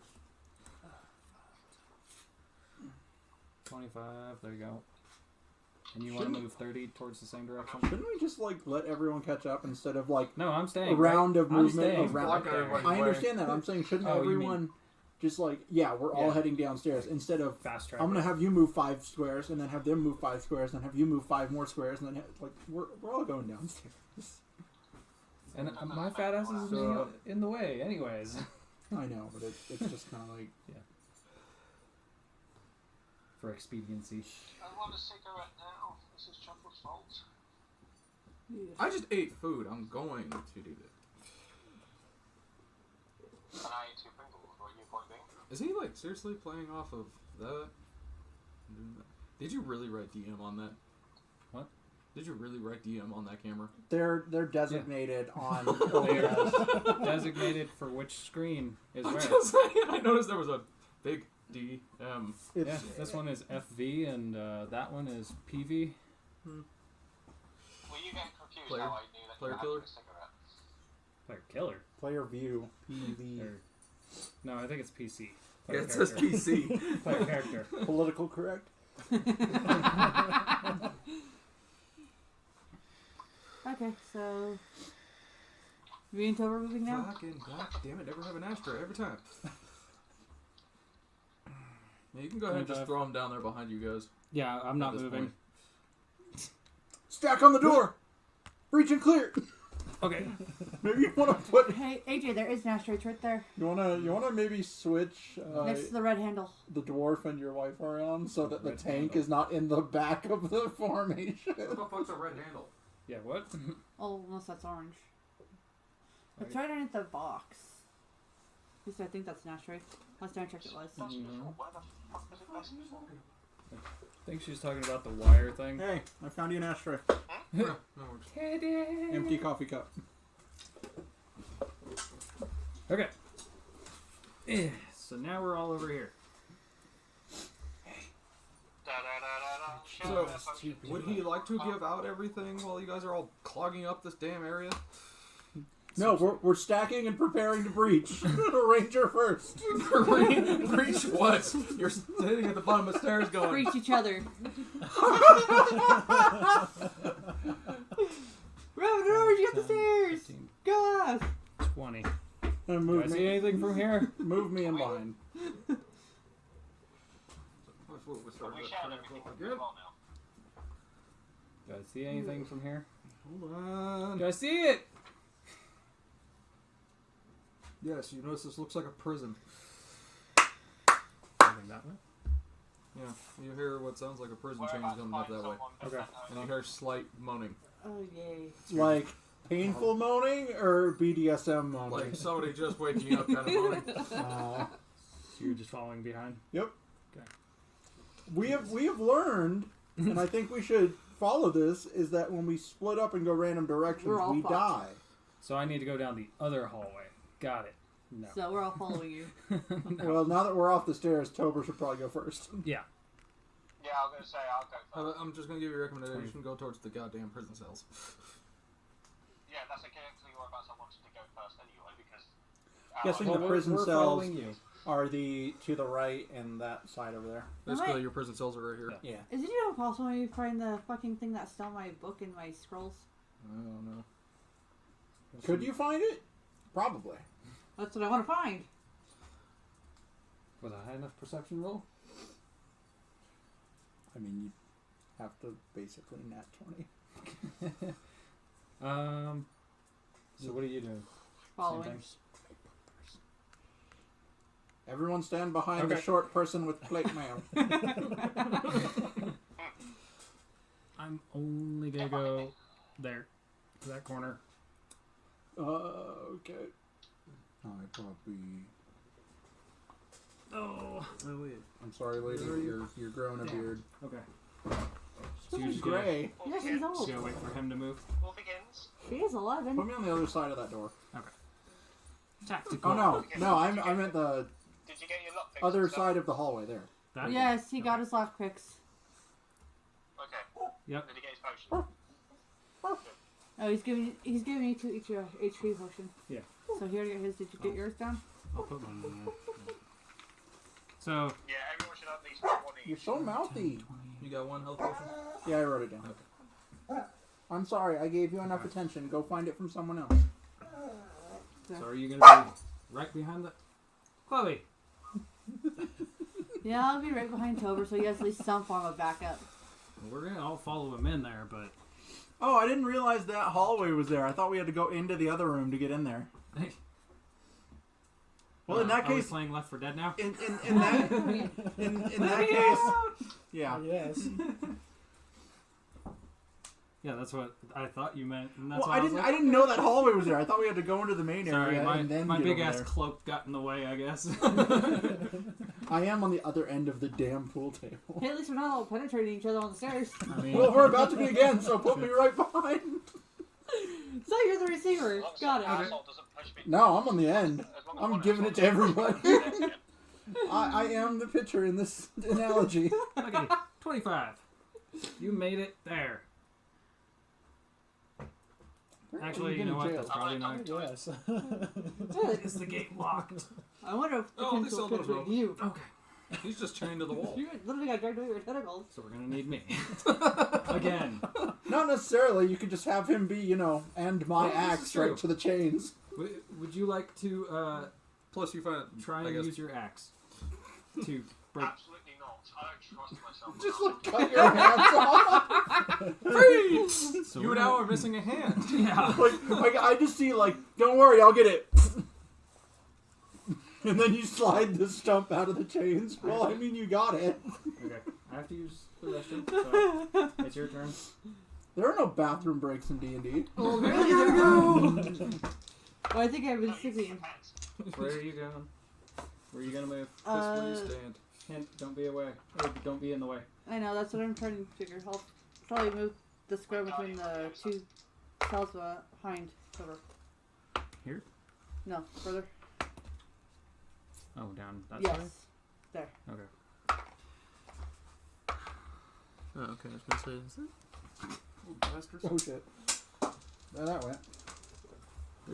25. There you go. And you want to Shouldn't- move 30 towards the same direction? Shouldn't we just like let everyone catch up instead of like No, I'm staying. a round right? of movement I'm staying around? right there. Blocking I understand that. I'm saying shouldn't Oh, you mean- everyone just like we're all Yeah. heading downstairs instead of Fast track. I'm gonna have you move 5 squares and then have them move 5 squares and then have you move 5 more squares and then like we're all going downstairs. And my fat ass is in the way, anyways. I know, but it's just kind of like For expediency. I want a cigarette now. This is Chuckle's fault. Yeah. I just ate food. I'm going to do that. And I ate 2 Pringles. What are you point being? Is he like seriously playing off of that? Did you really write DM on that? What? Did you really write DM on that camera? they're designated on They OBS. are designated for which screen is I'm where. just saying, I noticed there was a big DM. Yeah, It's, this one is FV and that one is PV. Were you getting confused Player- how I knew that player you had killer? a cigarette? Player killer. player view PV Or, no, I think it's PC. Yeah, Player it says character. PC. Player character. political correct. Okay, so me and Tober moving now. Fucking goddamn it! Never have an ashtray every time. Yeah, you can go ahead and just 25. throw them down there behind you guys. Yeah, I'm not At this moving. point. Stack on the door. Reach and clear. Okay. Maybe you want to put. Hey, AJ, there is an ashtray right there, You wanna maybe switch next to the red handle. the dwarf and your wife around so that the Red tank handle. is not in the back of the formation. What the fuck's a red handle? Yeah, what? Oh, unless that's orange. It's Right. right underneath the box. At least I think that's an ashtray. Last time I checked, it was. That's Mhm. before. Where the fuck was it best before? I think she's talking about the wire thing. Hey, I found you an ashtray. No, worries. Empty coffee cup. Okay. So now we're all over here. So, would he like to give out everything while you guys are all clogging up this damn area? No, we're stacking and preparing to breach. Ranger first. Breach what? You're sitting at the bottom of the stairs going. Breach each other. Robin, you got the stairs. 15, Go us. 20. And Do I move see me. anything from here? Move me in line. We started We that shared track everything real as good. well now. Do I see anything from here? Hold on. Do I see it? Yes, you notice this looks like a prison. Anything that way? Yeah, you hear what sounds like a prison We're chain about to coming up find that way. someone Okay. And you hear slight moaning. Oh yay. Like painful moaning or BDSM moaning? Like somebody just waking up kind of moaning. So you're just following behind? Yep. Okay. We have learned, and I think we should follow this, is that when we split up and go random directions, We're all we fucked. die. So I need to go down the other hallway. Got it. No. So we're all following you. No. Well, now that we're off the stairs, Tober should probably go first. Yeah. Yeah, I was going to say, I'll go first. I'm just gonna give you a recommendation. Go towards the goddamn prison cells. Yeah, that's exactly whereabouts I wanted to go first anyway, because... Guessing Well, the we're prison cells following you. are the to the right and that side over there. Basically, Wait. your prison cells are right here. Yeah. Yeah. Is it even possible when you find the fucking thing that stole my book and my scrolls? I don't know. Could you find it? Probably. That's what I want to find. Was a high enough perception roll? I mean, you have to basically nat 20. So what are you doing? Following. Same thing? Everyone stand behind the Okay. short person with plate mail. I'm only gonna go there, to that corner. Okay. I probably. Oh. Oh wait. I'm sorry, lady. You're growing a beard. Okay. So you're he's just gonna- gray. Yes, he's Just old. gonna wait for him to move. War begins. He is 11. Put me on the other side of that door. Tactical. Oh no, I'm at the Did you get your lockpicks? other and stuff? side of the hallway there. That? Yes, he got his lockpicks. Okay. Yep. Did he get his potion? Oh, he's giving me 2 each HP potion. Yeah. So here you get his. Did you get yours down? I'll put one in there. So. Yeah, everyone should have at least one each. You're so mouthy. You got one health potion? Yeah, I wrote it down. Okay. I'm sorry, I gave you enough attention. Go find it from someone else. So are you gonna be right behind the Chloe? Yeah, I'll be right behind Tober, so he has at least some form of backup. We're gonna all follow him in there, but Oh, I didn't realize that hallway was there. I thought we had to go into the other room to get in there. Well, in that are we case, playing Left 4 Dead now? in that in that case, yeah. Yes. Yeah, that's what I thought you meant. And that's Well, why I was didn't. like, I didn't know that hallway was there. I thought we had to go into the main Sorry, area and then my get big over ass there. cloak got in the way, I guess. I am on the other end of the damn pool table. Hey, at least we're not all penetrating each other on the stairs. I mean, Well, we're about to be again, so put me right behind. So you're the receiver. As long as Got the it. asshole doesn't push me. No, I'm on the end. As long as I'm one giving it to asshole everybody. doesn't push me. I am the pitcher in this analogy. okay, 25. You made it there. Actually, you know what? That's probably not. Yes. Good. Is the gate locked? I wonder if the Oh, they pencil sold those could ropes. you. Okay. He's just chained to the wall. You literally got dragged away with tentacles. So we're gonna need me. Again. Not necessarily. You could just have him be, and my Well, this is axe right true. to the chains. Would you like to Plus, you find try I and guess use your axe to break? Absolutely not. I don't trust myself. Just like cut your hands off. freeze. So You we're now gonna- are missing a hand. Yeah. like I just see don't worry, I'll get it. And then you slide the stump out of the chains. Well, I mean, you got it. Okay. I have to use the restroom. So it's your turn. There are no bathroom breaks in D&D. Oh, really? There we go. I think I've been sleeping. Where are you going? Where are you gonna move? That's where you stand. Hint, don't be away. Or don't be in the way. I know, that's what I'm trying to figure. I'll probably move the square between the 2 cells behind cover. Here? No, further. Oh, down that Yes. side? There. Okay. Oh, okay. I was gonna say, is it? Oh, bastards. Oh shit. There that went.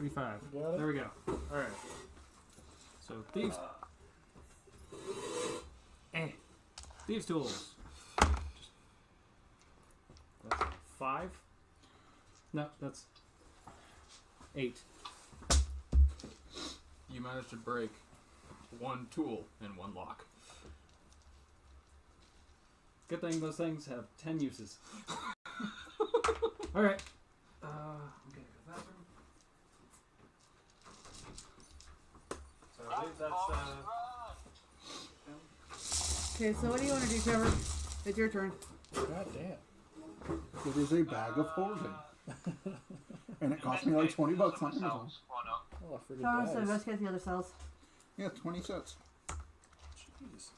35. You got it? There we go. Alright. So, thieves. Thieves' tools. That's a 5. No, that's 8. You managed to break 1 tool in 1 lock. Good thing those things have 10 uses. Alright. I'm gonna go to the bathroom. So I believe that's Okay, so what do you want to do, Trevor? It's your turn. God damn. It is a bag of holding. And it cost me like $20 on Amazon. Why not? Oh, I forget Tell us to dice. investigate the other cells. Yeah, 20 sets. Jeez.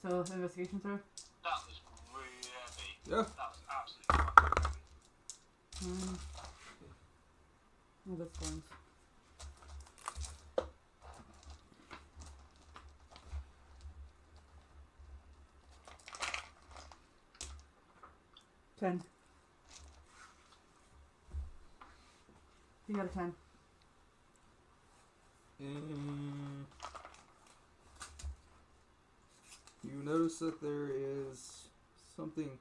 So, investigation, sir? That was really heavy. Yeah. That was absolutely fucking heavy. Oh, that's fine. $10. You got a 10. You notice that there is something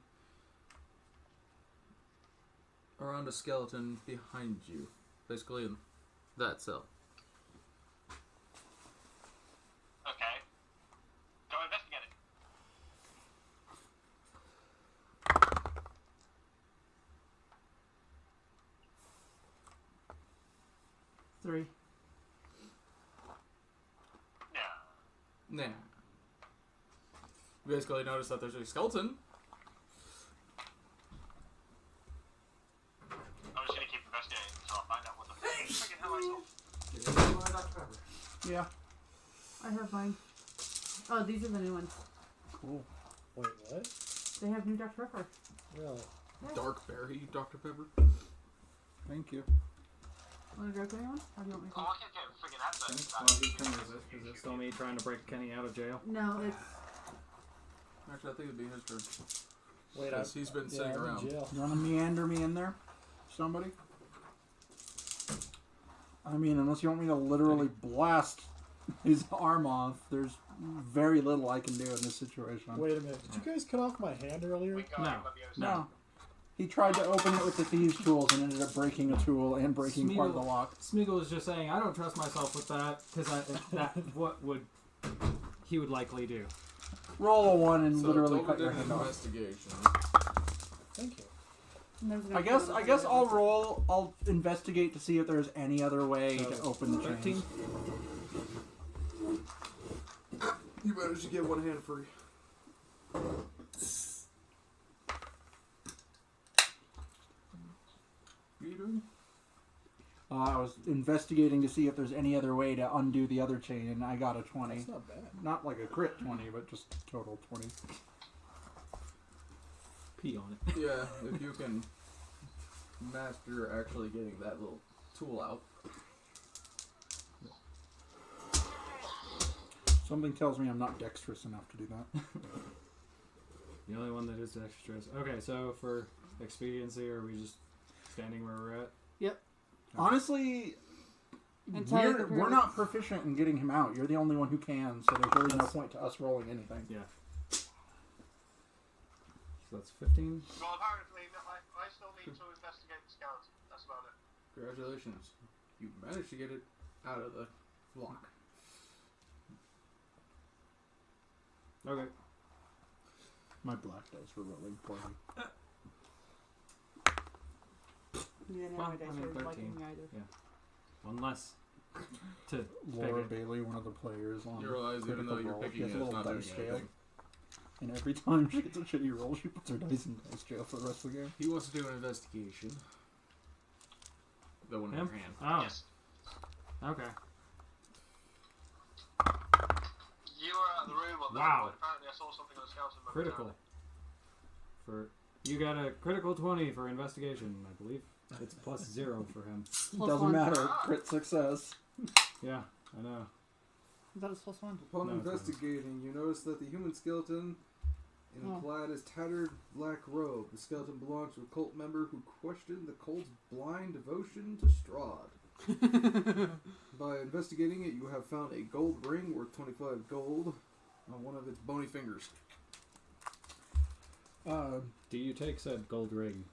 around a skeleton behind you. Basically in that cell. Okay. Go investigate it. 3. Yeah. Nah. You basically notice that there's a skeleton. I'm just gonna keep investigating until I find out what the freaking hell I saw. Yeah. I have mine. Oh, these are the new ones. Cool. Wait, what? They have new Dr. Pepper. Really? Dark berry Dr. Pepper. Thank you. Want to grab anyone? Or do you want me to? Oh, I kept getting freaking adverts. whose turn is it? Is it still me trying to break Kenny out of jail? No, it's... Actually, I think it'd be his turn. Wait, Because he's been sitting I'm in around. jail. You want to meander me in there? Somebody? I mean, unless you want me to literally blast his arm off, there's very little I can do in this situation. Wait a minute. Did you guys cut off my hand earlier? We go No. over the No. other No. He tried to open it with the thieves' tools and ended up breaking a tool and breaking part of the lock. Smeagol was just saying, I don't trust myself with that, because that what would he would likely do. Roll a 1 and So literally Toby cut your did an hand off. investigation. Thank you. I guess I'll roll. I'll investigate to see if there's any other way So, to open the 13? chains. You managed to get 1 hand free. What are you doing? I was investigating to see if there's any other way to undo the other chain, and I got a 20. That's not bad. Not like a crit 20, but just total 20. Pee on it. Yeah, if you can master actually getting that little tool out. Something tells me I'm not dexterous enough to do that. The only one that is dexterous. Okay, so for expediency, are we just standing where we're at? Honestly, Until I can we're not proficient in getting him out. You're the only one who can, so there's really no point to us rolling anything. Yeah. So that's 15. Well, apparently, I still need to investigate the skeleton. That's about it. Congratulations. You managed to get it out of the lock. Okay. My black dice were rolling poorly. Yeah, no, Well, my dice I mean, are 13. liking me either. One less to Laura pick it. Bailey, one of the players on You realize even Critical though you're Role, picking she has it, a it's little not doing dice jail. anything. And every time she gets a shitty roll, she puts her dice in dice jail for the rest of the game. He wants to do an investigation. The one in Him? your hand. Oh, Yes. okay. You were out of the room on that Wow. point. Apparently, I saw something on the skeleton. Critical. For you got a critical 20 for investigation, I believe. It's plus 0 for him. Plus Doesn't 1. matter. Crit success. Yeah, I know. That was plus 1. Upon No, it's investigating, you notice that the human skeleton clad his tattered black robe. The skeleton belonged to a cult member who questioned the cult's blind devotion to Strahd. By investigating it, you have found a gold ring worth 25 gold on one of its bony fingers. Do you take said gold ring?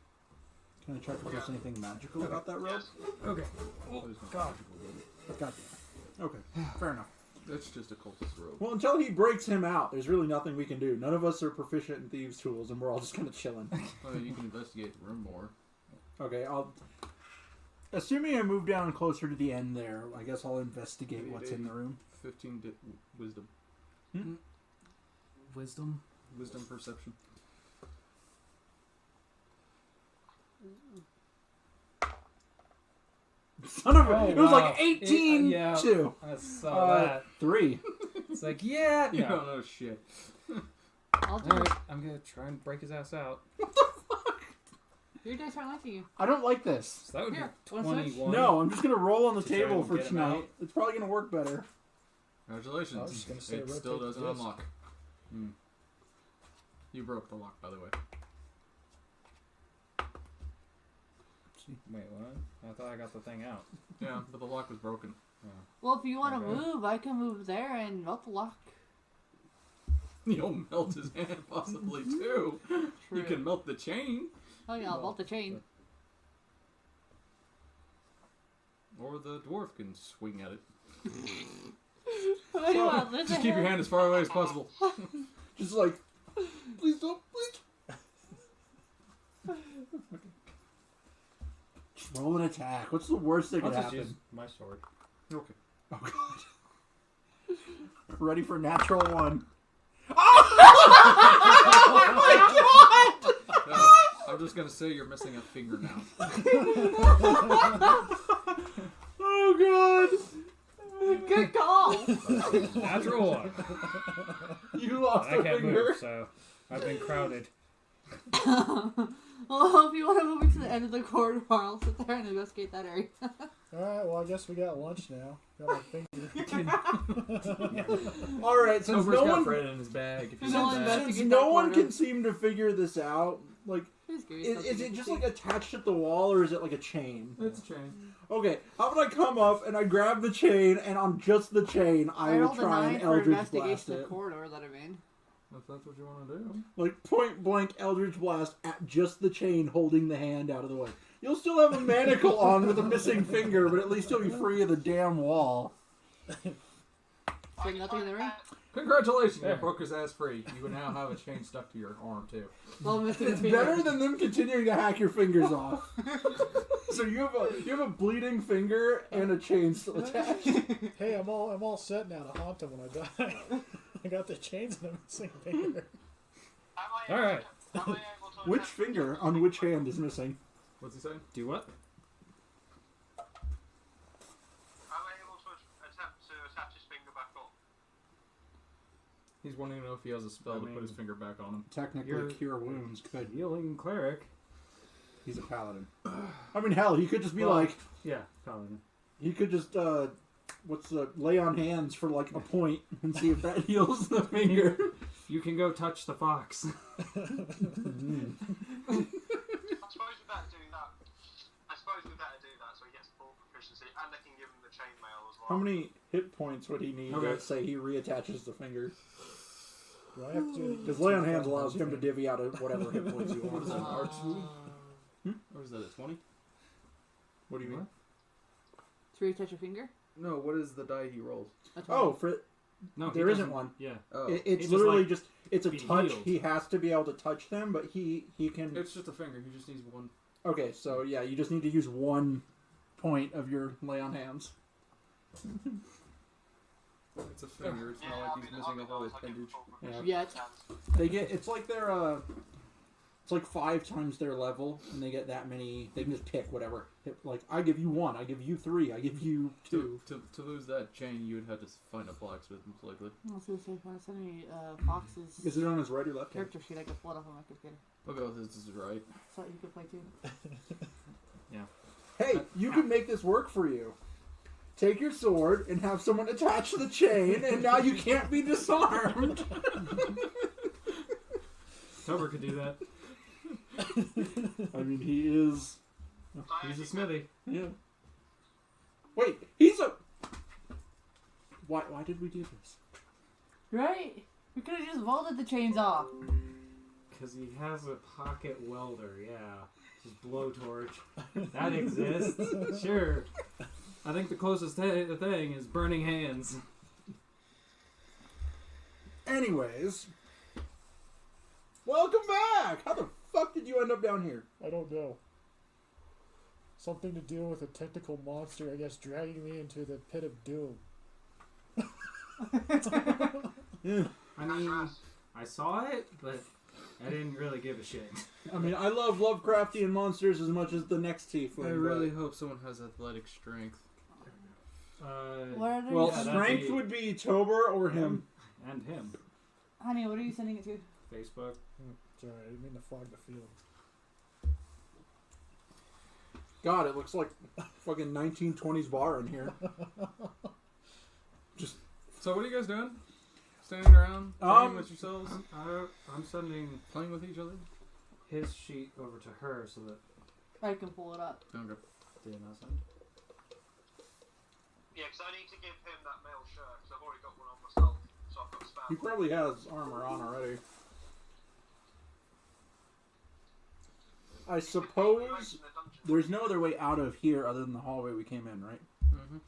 Can I check if there's anything magical about that robe? Okay. Oh, God. God. Okay, fair enough. That's just a cultist robe. Well, until he breaks him out, there's really nothing we can do. None of us are proficient in thieves' tools, and we're all just kind of chilling. Well, you can investigate the room more. Okay, I'll... Assuming I move down closer to the end there, I guess I'll investigate what's in the room. 15 wisdom. Wisdom? Wisdom perception. Son of a... Oh, it was wow. like 18 yeah. too. I saw that. 3. It's like, yeah. You No. don't know shit. I'll do it. Alright, I'm gonna try and break his ass out. Your dice aren't liking you. I don't like this. So that would Here, be wanna switch? 21. No, I'm just going to roll on the To try table and for get him tonight. out. It's probably going to work better. Congratulations. I was just gonna say It still rotate doesn't this. unlock. Hmm. You broke the lock, by the way. Wait, what? I thought I got the thing out. Yeah, but the lock was broken. Well, if you want to Okay. move, I can move there and melt the lock. You'll melt his hand possibly too. You can melt the chain. Oh yeah, I'll melt the chain. Or the dwarf can swing at it. What do you want? Lift Just the keep your hand as far away as possible. Just like, please don't, please. Just roll an attack. What's the worst that I'll could just happen? use my sword. Okay. Oh god. Ready for natural 1. I'm just gonna say you're missing a finger now. Oh god. Good call. Natural one. You lost I a can't finger. move, so I've been crowded. Well, if you want to move me to the end of the corridor, I'll sit there and investigate that area. Alright, well, I guess we got lunch now. Got my finger. Alright, since Tober's no got one, Fred in his bag. If you No want one that. investigate since that no one corridor. can seem to figure this out, like, Just give me is something it to just see. like attached at the wall, or is it like a chain? It's a chain. Okay, how about I come up and I grab the chain, and on just the chain, I will rolled a try 9 and for Eldritch Blast investigation of it. the corridor that I'm in. If that's what you want to do. Like, point blank Eldritch Blast at just the chain holding the hand out of the way. You'll still have a manacle on with a missing finger, but at least you'll be free of the damn wall. So nothing in the ring? Congratulations, you broke his ass free. You now have a chain stuck to your arm too. Well, I'm missing It's a finger. better than them continuing to hack your fingers off. So you have a bleeding finger and a chain still attached. Hey, I'm all set now to haunt him when I die. I got the chains and a missing finger. All right. Which finger on which hand is missing? What's he saying? Do what? Am I able to attempt to attach his finger back on? He's wanting to know if he has a spell to put his finger back on him. Technically, You're- cure wounds could. Healing cleric. He's a paladin. I mean, hell, he could just be Well- like, Yeah, paladin. he could just lay on hands for like a point and see if that heals the finger. You can go touch the fox. I suppose we better do that. I suppose we better do that so he gets full proficiency and I can give him the chainmail as well. How many hit points would he need Okay. to say he reattaches the finger? Do I have to? Because lay on hands allows him to divvy out whatever hit points he What wants. is that, R2? Or is that a 20? What do you mean? To retouch your finger? No, what is the die he rolls? That's Oh, for No, there he isn't doesn't- one. Yeah. Oh, it's He just, literally like, just it's a be touch. healed. He has to be able to touch them, but he can. it's just a finger. He just needs one. Okay, so yeah, you just need to use 1 point of your lay on hands. It's a finger. It's not like he's missing a whole appendage. Yet. They get it's like they're it's like 5 times their level, and they get that many. They can just pick whatever. Like I give you 1, I give you 3, I give you 2. To lose that chain, you would have to find a blacksmith, most likely. I was going to say, if you want to send me Fox's Is it on his right or left hand? character sheet, I can pull it up on my computer. I'll go with this is right. So you could play too. Hey, you can make this work for you. Take your sword and have someone attach the chain, and now you can't be disarmed. Tober could do that. I mean, he is. He's a smithy. Yeah. Wait, he's a. Why did we do this? Right? We could have just welded the chains off. Because he has a pocket welder, yeah. Just blowtorch. That exists. Sure. I think the closest thing is burning hands. Anyways, welcome back. How the fuck did you end up down here? I don't know. Something to do with a tentacle monster, I guess, dragging me into the pit of doom. I mean, I saw it, but I didn't really give a shit. I mean, I love Lovecraftian monsters as much as the next tiefling. I really hope someone has athletic strength. What are they? Well, Yeah, that'd strength be- would be Tober or him. And him. Honey, what are you sending it to? Facebook. Sorry, I didn't mean to fog the field. God, it looks like fucking 1920s bar in here. So what are you guys doing? Standing around, playing with yourselves, I'm sending playing with each other? his sheet over to her so that I can pull it up. Okay. did not send. Yeah, because I need to give him that male shirt because I've already got one on myself, so I've got a spare He one. probably has armor on already. I suppose there's no other way out of here other than the hallway we came in, right? Mm-hmm.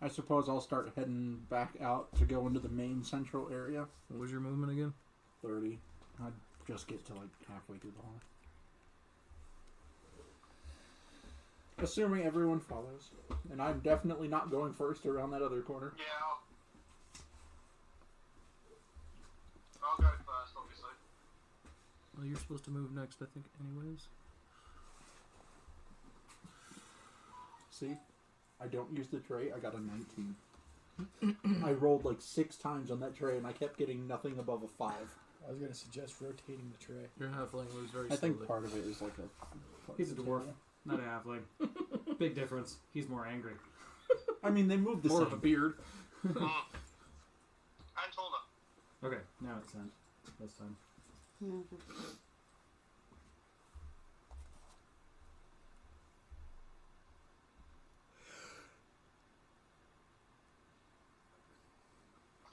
I suppose I'll start heading back out to go into the main central area. What was your movement again? 30. I'd just get to like halfway through the hall. Assuming everyone follows. And I'm definitely not going first around that other corner. Yeah, I'll go first, obviously. Well, you're supposed to move next, I think, anyways. See? I don't use the tray. I got a 19. I rolled like 6 times on that tray and I kept getting nothing above a 5. I was going to suggest rotating the tray. Your halfling moves very I think slowly. part of it is like a... He's a dwarf, not a halfling. Big difference. He's more angry. I mean, they move the More same. of a beard. And taller. Okay, now it's sent. This time.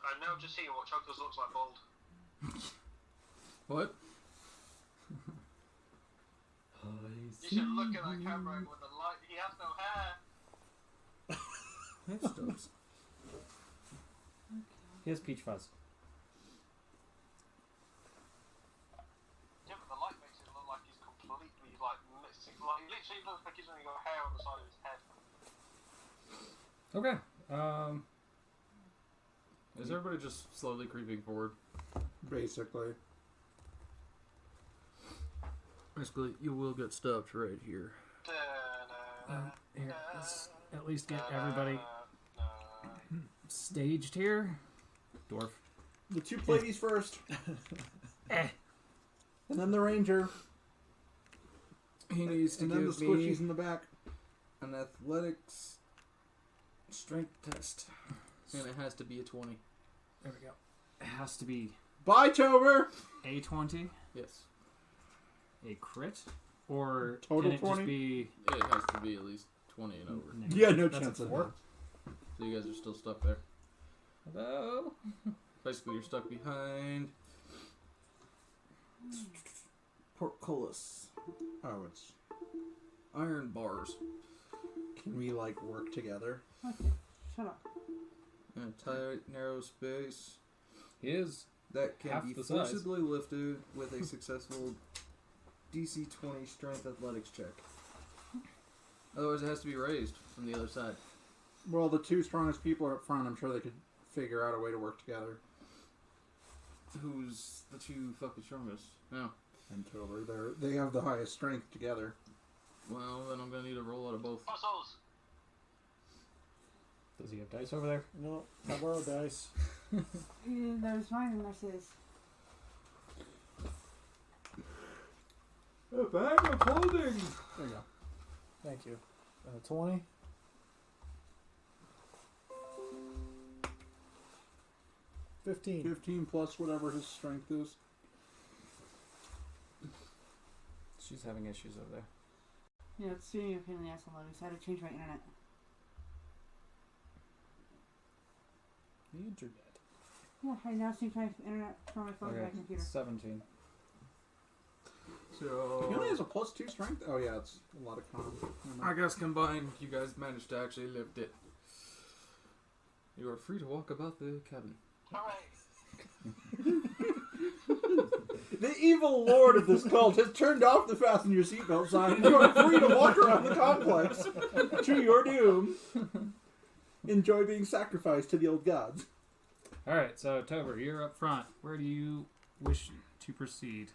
I'm now just seeing what Chuckles looks like bald. What? You should look at that camera with the light. He has no hair. He has stubs. He has peach fuzz. Yeah, but the light makes it look like he's completely like missing. Like, he literally looks like he's only got hair on the side of his head. Okay. Is everybody just slowly creeping forward? Basically. Basically, you will get stopped right here. Here, let's at least get everybody staged here. Dwarf. The 2 ladies first. Eh. And then the ranger. He needs to And then the give me squishies in the back. an athletics, Strength test. and it has to be a 20. There we go. It has to be Bye, Tober! a 20, Yes. a crit, or Total can it 20? just be It has to be at least 20 and over. negative? Yeah, no That's chance a of 4. that. So you guys are still stuck there. Hello. Basically, you're stuck behind portcullis. Oh, it's... Iron bars. Can we, like, work together? Okay, shut up. In a tight, narrow space He is. that can Half be the size. forcibly lifted with a successful DC 20 strength athletics check. Otherwise, it has to be raised from the other side. Well, the 2 strongest people are up front. I'm sure they could figure out a way to work together. Who's the 2 fucking strongest? No. And Tober, they have the highest strength together. Well, then I'm gonna need a roll out of both. Puzzles. Does he have dice over there? No, I borrowed dice. There's mine and there's his. A bag of holding. There you go. Thank you. 20. $15. 15 plus whatever his strength is. She's having issues over there. Yeah, it's doing a pain in the ass on loading, so I had to change my internet. The internet. Yeah, I now seem to have internet from my phone to my Okay, computer. 17. He So only has a +2 strength? Oh, yeah, it's a lot of con. I guess combined, you guys managed to actually lift it. You are free to walk about the cabin. Hooray! The evil lord of this cult has turned off the fasten your seatbelt sign, and you are free to walk around the complex to your doom. Enjoy being sacrificed to the old gods. Alright, so Tober, you're up front. Where do you wish to proceed?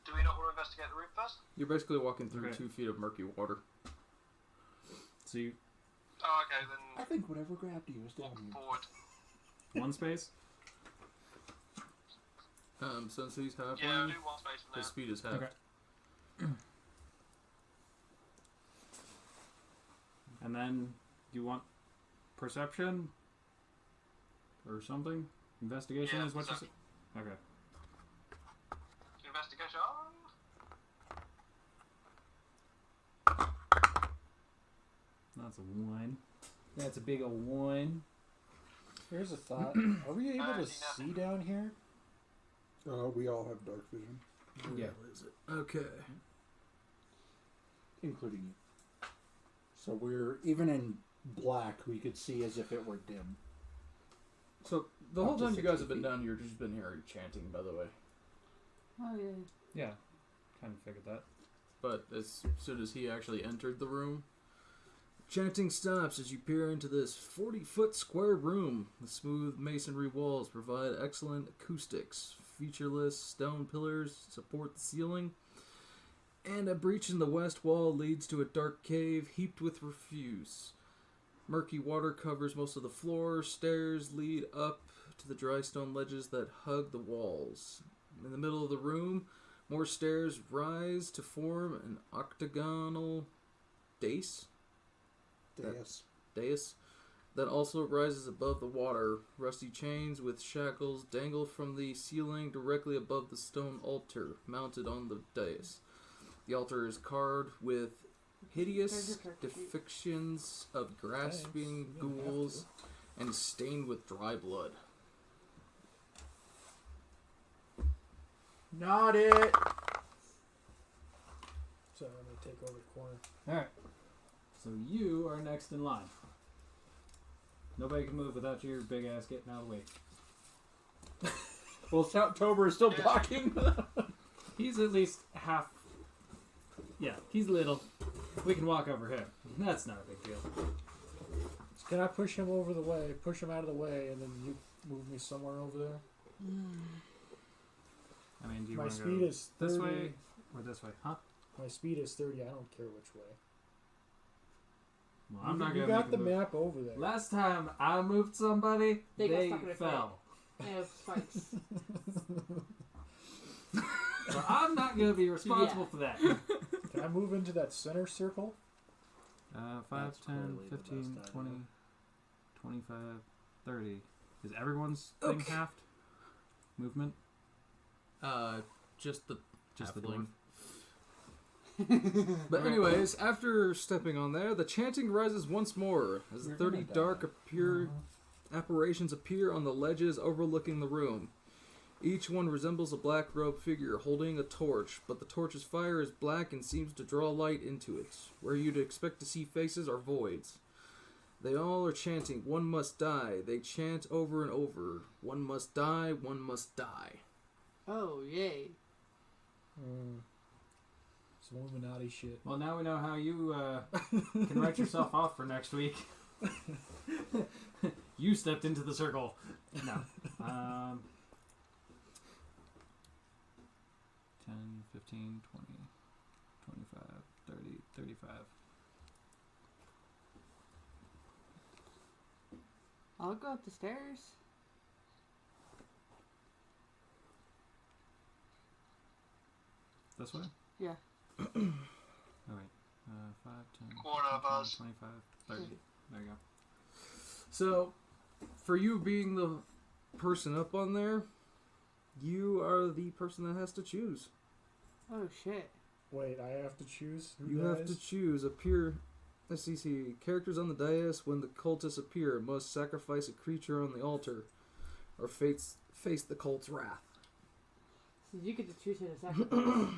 Do we not want to investigate the room first? You're basically walking through Okay. 2 feet of murky water. So you, Oh, okay, then I think whatever grabbed you is down walk you. forward. one space? Since he's halfling, Yeah, I'll do one space from his there. speed is half. Okay. And then, do you want perception? Or something? Investigation Yeah, is what you said? perception. Okay. Investigation. That's a 1. That's a big old 1. Here's a thought. Are we able to see down here? We all have dark vision. Yeah. What is it? Okay. Including you. So we're, even in black, we could see as if it were dim. So, the Up whole to time you guys 60 have been feet. down here, just been here chanting, by the way. Oh, yeah. Yeah. Kind of figured that. But as soon as he actually entered the room, chanting stops as you peer into this 40-foot square room. The smooth masonry walls provide excellent acoustics. Featureless stone pillars support the ceiling, and a breach in the west wall leads to a dark cave heaped with refuse. Murky water covers most of the floor. Stairs lead up to the dry stone ledges that hug the walls. In the middle of the room, more stairs rise to form an octagonal dais that also rises above the water. Rusty chains with shackles dangle from the ceiling directly above the stone altar mounted on the dais. The altar is carved with hideous depictions of grasping Thanks. You don't have ghouls and stained with dry blood. Not it! So I'm going to take over the corner. Alright. So you are next in line. Nobody can move without your big ass getting out of the way. Well, Tober is still blocking. He's at least half. Yeah, he's little. We can walk over him. That's not a big deal. Can I push him over the way, push him out of the way, and then you move me somewhere over there? I mean, do you My want to speed go is this 30. way or this way? Huh? My speed is 30. I don't care which way. Well, I'm not You gonna got make the a move. map over there. Last time I moved somebody, They got they stuck in a fell. They have spikes. So I'm not gonna be responsible for that. Can I move into that center circle? 5, That's 10, clearly the 15, best 20, idea. 25, 30. Is everyone's thing halved? Movement? Just the Just the halfling. dwarf? But anyways, after stepping on there, the chanting rises once more as the You're 30 gonna dark apparitions appear on the ledges overlooking the room. Each one resembles a black-robed figure holding a torch, but the torch's fire is black and seems to draw light into it. Where you'd expect to see faces are voids. They all are chanting, "One must die." They chant over and over, "One must die, one must die." Oh, yay. Some Illuminati shit. Well, now we know how you can write yourself off for next week. You stepped into the circle. No. 10, 15, 20, 25, 30, 35. I'll go up the stairs. This way? Yeah. Oh, wait. 5, 10, One of 15, us. 25, 30. There you go. So, for you being the person up on there, you are the person that has to choose. Oh, shit. Wait, I have to choose? Who You dies? have to choose. Appear SCC. Characters on the dais, when the cultists appear, must sacrifice a creature on the altar or face the cult's wrath. So you get to choose who to sacrifice.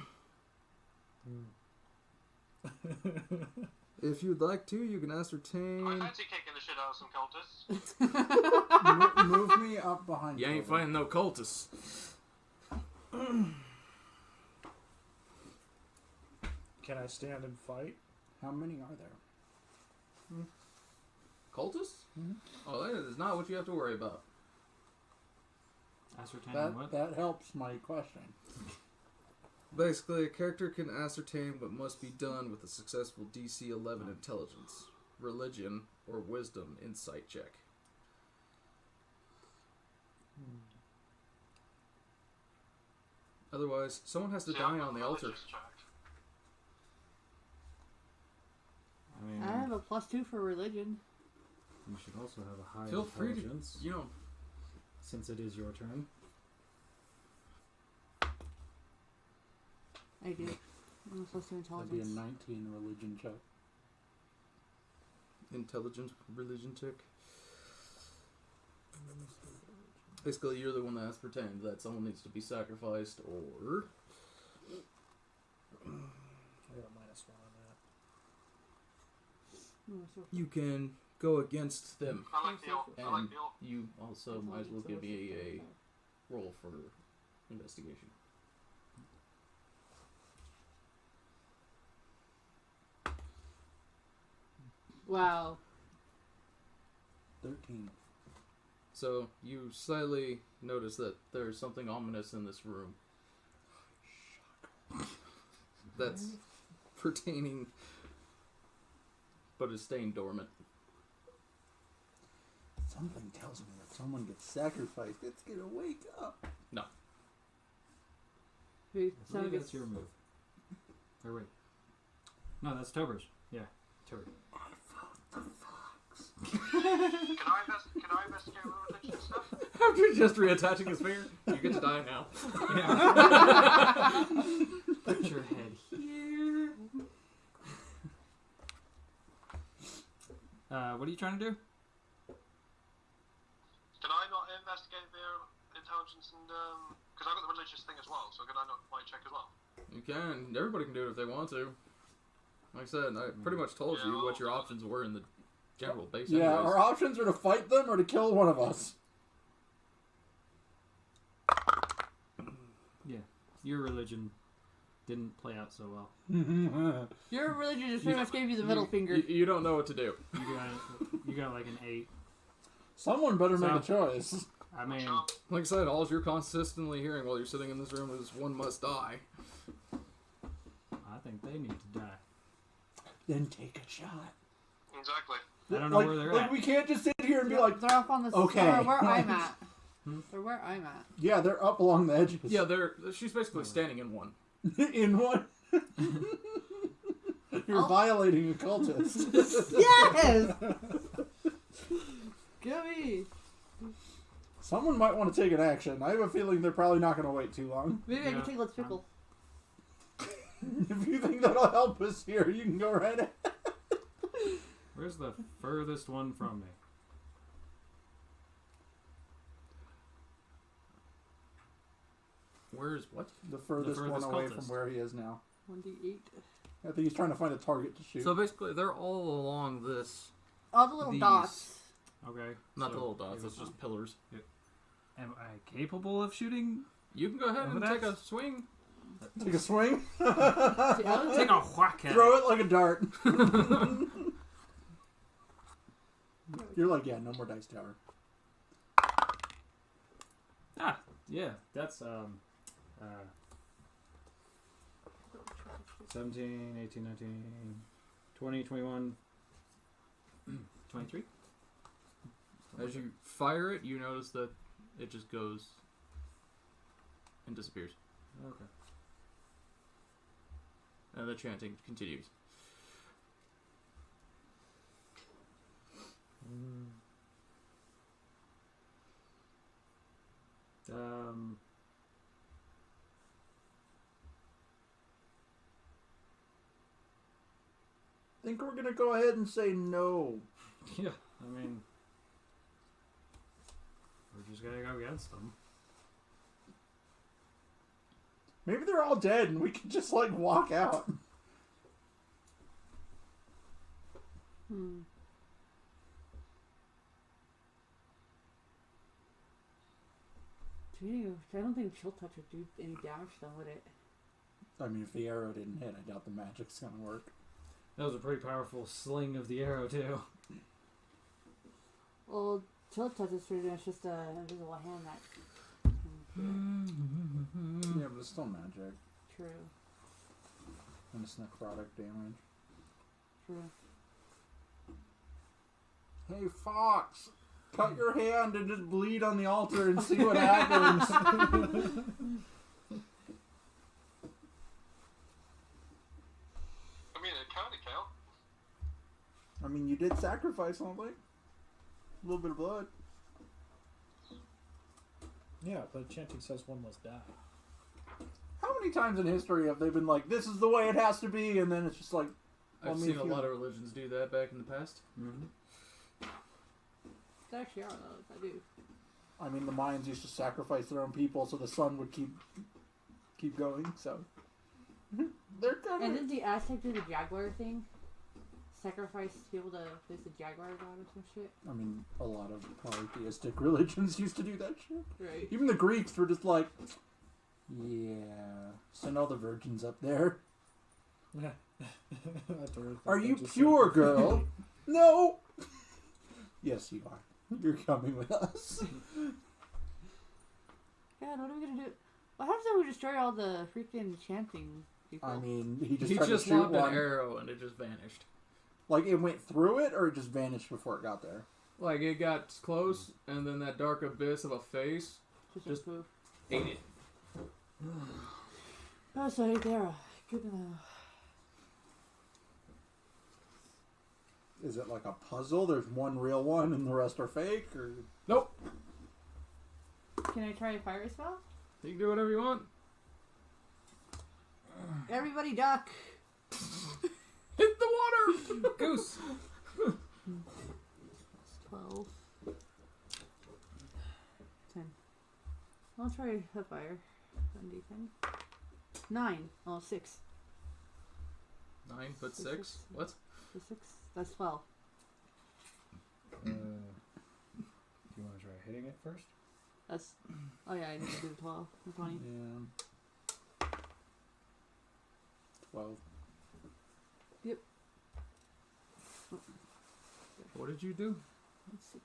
If you'd like to, you can ascertain... I fancy kicking the shit out of some cultists. Move me up behind You ain't Corbin. fighting no cultists. Can I stand and fight? How many are there? Cultists? Mhm. Oh, that is not what you have to worry about. Ascertaining what? That helps my question. Basically, a character can ascertain what must be done with a successful DC 11 intelligence, religion, or wisdom insight check. Otherwise, someone has to die on the altar. I mean, I have a +2 for religion. you should also have a high Feel free to, intelligence, you know, since it is your turn. I do. I'm supposed to That'd be a intelligence. 19 religion check. Intelligence, religion check. Basically, you're the one that ascertained that someone needs to be sacrificed, or... I got a -1 on that. you can go against them. I like the orc. I like And the orc. you also might as well give me a roll for investigation. Wow. 13. So, you slightly notice that there's something ominous in this room. That's pertaining, but is staying dormant. Something tells me that someone gets sacrificed. It's gonna wake up. Who? I believe that's your move. Or wait. No, that's Tober's. Yeah, Tober. Can I investigate religion stuff? after just reattaching his finger, you get to die now. Put your head here. What are you trying to do? Can I not investigate their intelligence and because I got the religious thing as well, so can I not might check as well? You can. Everybody can do it if they want to. Like I said, I pretty much told you what your options were in the general base. Yeah, anyways. our options are to fight them or to kill one of us. Yeah, your religion didn't play out so well. Your religion just pretty much gave you the middle finger. You don't know what to do. You got like an 8. Someone better make a So- choice. I mean, Like I said, all you're consistently hearing while you're sitting in this room is one must die. I think they need to die. Then take a shot. Exactly. I don't know where they're at. We can't just sit here and be like, They're up on the Okay. They're where I'm at. They're where I'm at. yeah, they're up along the edges. Yeah, she's basically standing in one. In one. You're violating a cultist. Yes! Give me. Someone might want to take an action. I have a feeling they're probably not going to wait too long. Maybe I Yeah. can take Let's Pickle. If you think that'll help us here, you can go right ahead. Where's the furthest one from me? Where's what? The furthest one furthest away cultist. from where he is now. 1d8. I think he's trying to find a target to shoot. So basically, they're all along this. All the little These. dots. Okay. Not so the little dots. you- It's just pillars. Am I capable of shooting? You can go ahead and Over take that? a swing. Take a swing. See, I was Take a whack at Throw it. it like a dart. You're like, yeah, no more dice tower. Ah, yeah, that's 17, 18, 19, 20, 21, 23. As you fire it, you notice that it just goes and disappears. Okay. And the chanting continues. think we're gonna go ahead and say no. Yeah, I mean, we're just gonna go against them. Maybe they're all dead and we can just like walk out. Hmm. I don't think chill touch would do any damage though, would it? I mean, if the arrow didn't hit, I doubt the magic's gonna work. That was a pretty powerful sling of the arrow too. Well, chill touch is pretty much just a invisible hand that. Yeah, but it's still magic. True. And it's necrotic damage. True. Hey, Fox! Cut your hand and just bleed on the altar and see what happens. I mean, it kind of count. I mean, you did sacrifice something. A little bit of blood. Yeah, but chanting says one must die. How many times in history have they been like, this is the way it has to be, and then it's just like... I've seen a lot of religions do that back in the past. Mm-hmm. It's actually are though, I do. I mean, the Mayans used to sacrifice their own people so the sun would keep going, so... They're kind And of... didn't the Aztec do the jaguar thing? Sacrifice people to face the jaguar god or some shit? I mean, a lot of polytheistic religions used to do that shit. Right. Even the Greeks were just like, yeah, send all the virgins up there. Are you pure, girl? No! Yes, you are. You're coming with us. God, what are we gonna do? What happens if we destroy all the freaking chanting people? I mean, he just He tried just to shoot lobbed one. an arrow and it just vanished. Like, it went through it, or it just vanished before it got there? Like, it got close, and then that dark abyss of a face just move. ate it. Oh, sorry, there. Good to know. Is it like a puzzle? There's one real one and the rest are fake, or... Nope. Can I try a fire spell? You can do whatever you want. Everybody duck! Hit the water! Goose! 12. 10. I'll try a fire. 1d10. 9. Oh, 6. 9 foot So 6? What? So 6. That's 12. Do you want to try hitting it first? That's. Oh, yeah, I need to do the 12. The 20. Yeah. 12. What did you do? That's 6.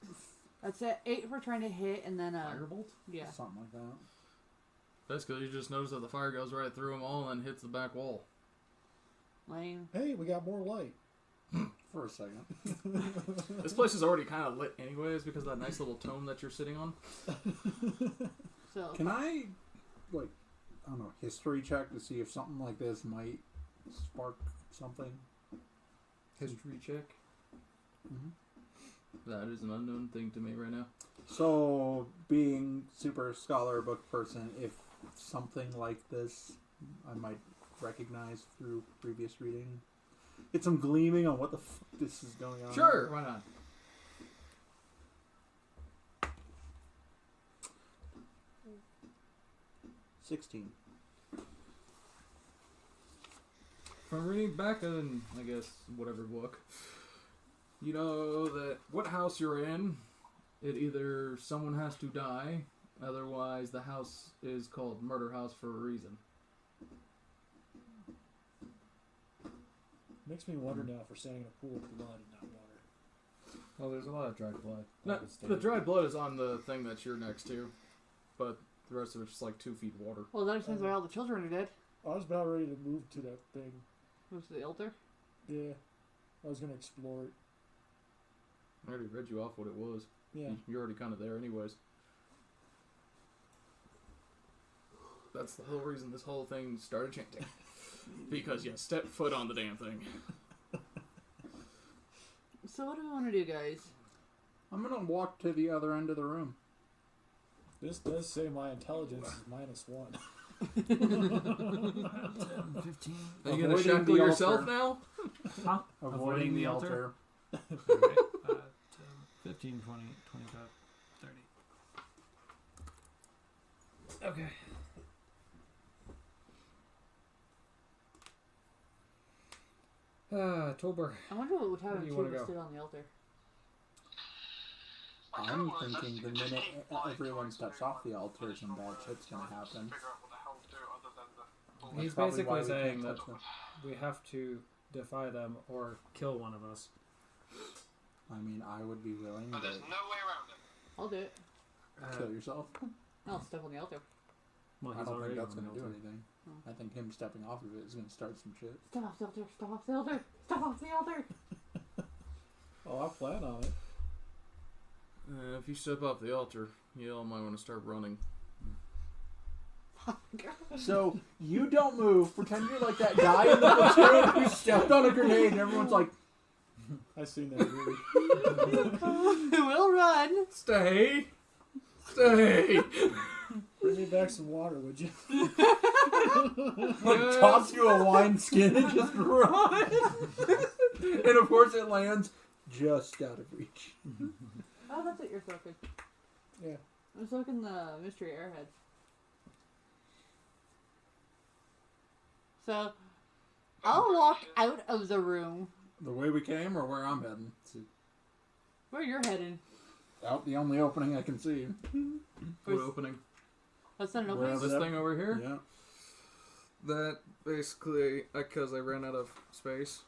That's it. 8 for trying to hit, and then. Firebolt? Yeah. Something like that. That's good. You just notice that the fire goes right through them all and hits the back wall. Lame. Hey, we got more light. For a second. This place is already kind of lit anyways because of that nice little tome that you're sitting on. So. Can I, like, I don't know, history check to see if something like this might spark something? History check. Mm-hmm. That is an unknown thing to me right now. So, being super scholar book person, if something like this I might recognize through previous reading, get some gleaming on what the fuck this is going on. Sure, why not? $16. From reading back in, I guess, whatever book, you know that what house you're in, it either someone has to die, otherwise the house is called Murder House for a reason. Makes me wonder now if we're standing in a pool of blood and not water. Well, there's a lot of dried blood. No, the dried blood is on the thing that you're next to, but the rest of it's just like 2 feet water. Well, that explains why all the children are dead. I was about ready to move to that thing. Was the altar? Yeah. I was going to explore it. I already read you off what it was. Yeah. You're already kind of there anyways. That's the whole reason this whole thing started chanting. Because you stepped foot on the damn thing. So what do we want to do, guys? I'm gonna walk to the other end of the room. This does say my intelligence is -1. 10, 15. Are you gonna Avoiding shackle the yourself altar. now? Huh? Avoiding the altar. Alright. 10, 15, 20, 25, 30. Okay. Tolbert. I wonder what would happen Where do if you two wanna of us go? stood on the altar. I'm thinking the minute everyone steps off the altar, some bad shit's gonna happen. He's That's probably why basically we saying can't that touch them. we have to defy them or kill one of us. I mean, I would be willing, But but there's no way around it. I'll do it. kill yourself. I'll step on the altar. Well, I he's don't already think that's on gonna the do altar. anything. Oh. I think him stepping off of it is gonna start some shit. Step off the altar. Step off the altar. Step off the altar. Oh, I plan on it. If you step off the altar, you all might want to start running. So you don't move. Pretend you're like that guy in the platoon who stepped on a grenade, and everyone's like, I seen that movie. We'll run. Stay! Stay! Bring me back some water, would you? like toss you a wineskin and just run. And of course it lands just out of reach. Oh, that's what you're soaking. Yeah. I'm soaking the mystery airhead. So, I'll walk out of the room. The way we came, or where I'm heading? Where you're heading? Out the only opening I can see. What opening? That's not an Where opening. This thing over here? Yeah. That basically, because I ran out of space.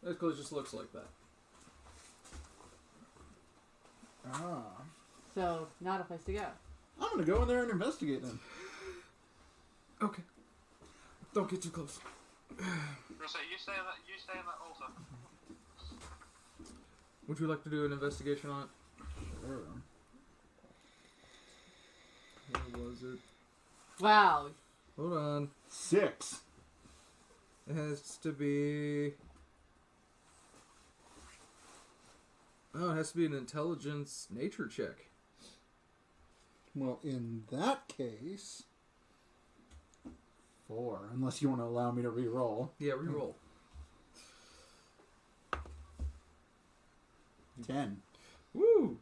Basically, it just looks like that. Ah. So, not a place to go. I'm gonna go in there and investigate them. Okay. Don't get too close. So you stay in that altar. Would you like to do an investigation on it? Sure. Where was it? Wow. Hold on. 6. It has to be... Oh, it has to be an intelligence nature check. Well, in that case, 4. Unless you want to allow me to re-roll. Yeah, reroll. 10. Woo!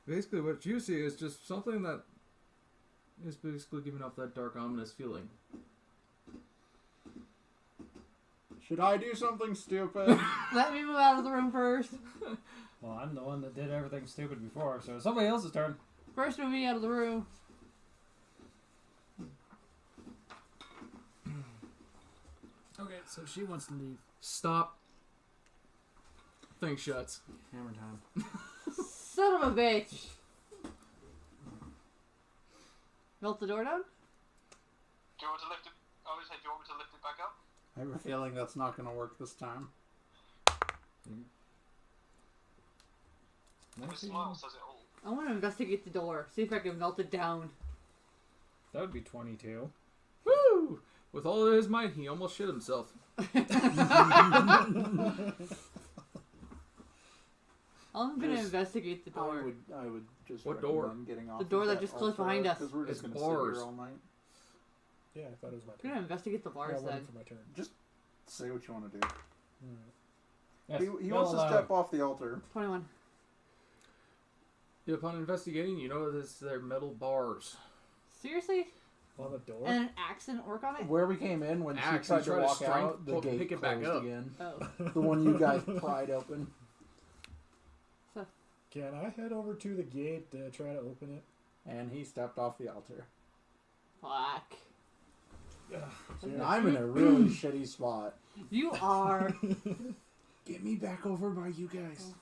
Basically, what you see is just something that is basically giving off that dark, ominous feeling. Should I do something stupid? Let me move out of the room first. Well, I'm the one that did everything stupid before, so it's somebody else's turn. First, move me out of the room. Okay, so she wants to leave. Stop. Thing shuts. Hammer time. Son of a bitch. Melt the door down? Do you want me to lift it? I would say, do you want me to lift it back up? I have a feeling that's not going to work this time. The smile says it all. I want to investigate the door. See if I can melt it down. That would be 22. Woo! With all of his might, he almost shit himself. I'm gonna investigate the door. I would just What door? recommend getting off The door of that just closed altar, behind us. 'cause we're just It's going to sit bars. here all night. Yeah, I thought it was my I'm turn. gonna investigate the Yeah, I bars waited then. for my turn. Just say what you want to do. Alright. Yes, He well, wants to step off the altar. 21. Yeah, upon investigating, you notice they're metal bars. Seriously? On the door? And an axe and orc on it? Where we came in, when she Axe, tried you to try to walk strength out, the pull- gate pick it back closed up. again. Oh. The one you guys pried open. Can I head over to the gate to try to open it? And he stepped off the altar. Fuck. I'm in a really shitty spot. You are. Get me back over by you guys.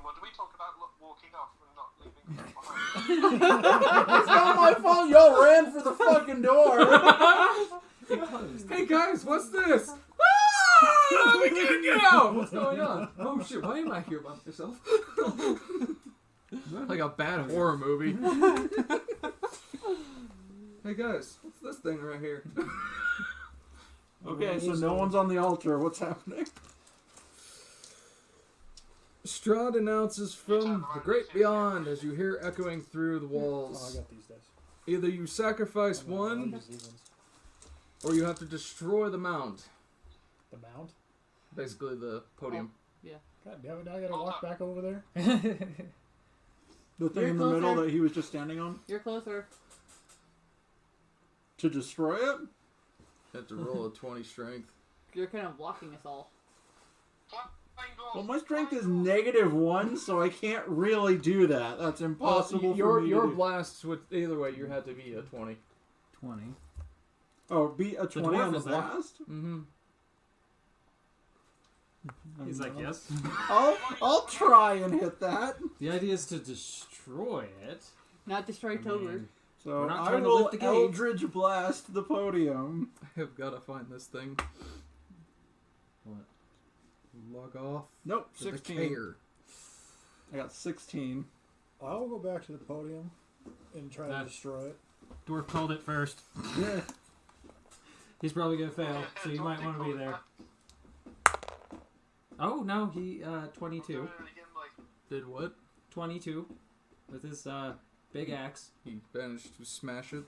Well, do we talk about walking off and not leaving them behind? It's not my fault. Y'all ran for the fucking door. Hey guys, what's this? Ah, we can't get out! What's going on? Oh shit, why am I here by myself? Like a bad horror movie. Hey guys, what's this thing right here? Okay, so no one's on the altar. What's happening? Strahd announces from the great beyond as you hear echoing through the Oh, I walls. got these dice. Either you sacrifice I'll one, use these ones. or you have to destroy the mount. The mount? Basically the podium. God damn it, now I gotta walk back over there. The thing You're in the middle closer. that he was just standing on You're closer. to destroy it. Have to roll a 20 strength. You're kind of blocking us all. Well, my strength is -1, so I can't really do that. That's impossible for me your to do. blasts would either way you had to be a 20. 20. Oh, beat a 20 dwarf on the is there. blast? Mm-hmm. He's like, yes. I'll try and hit that. The idea is to destroy it. Not destroy Tober. So We're not I trying to will lift the gate. Eldritch Blast the podium. I have got to find this thing. What? Log off. Nope, The 16. decayer. I got 16. I'll go back to the podium and try Nah. to destroy it. Dwarf called it first. He's probably gonna fail, so you might want to be there. Oh no, he 22. Did what? 22 with his big axe. He managed to smash it.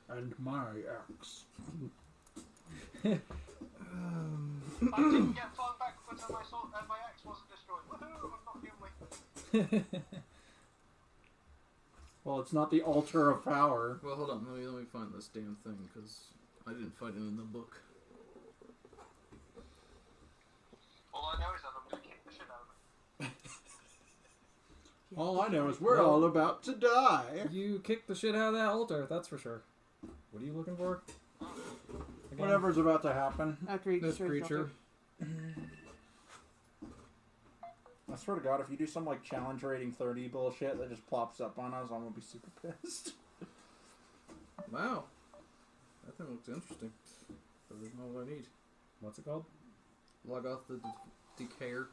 And my axe. I didn't get flung backwards and my sword and my axe wasn't destroyed. Woohoo! I'm not the only. Well, it's not the altar of power. Well, hold on. Let me find this damn thing because I didn't find it in the book. All I know is that I'm going to kick the shit out of it. All I know is we're Well- all about to die. You kicked the shit out of that altar, that's for sure. What are you looking for? Again? Whatever's about to happen. After he This destroys creature. Tober. I swear to God, if you do some like challenge rating 30 bullshit that just plops up on us, I'm gonna be super pissed. Wow. That thing looks interesting. But there's not what I need. What's it called? Log off the decayer.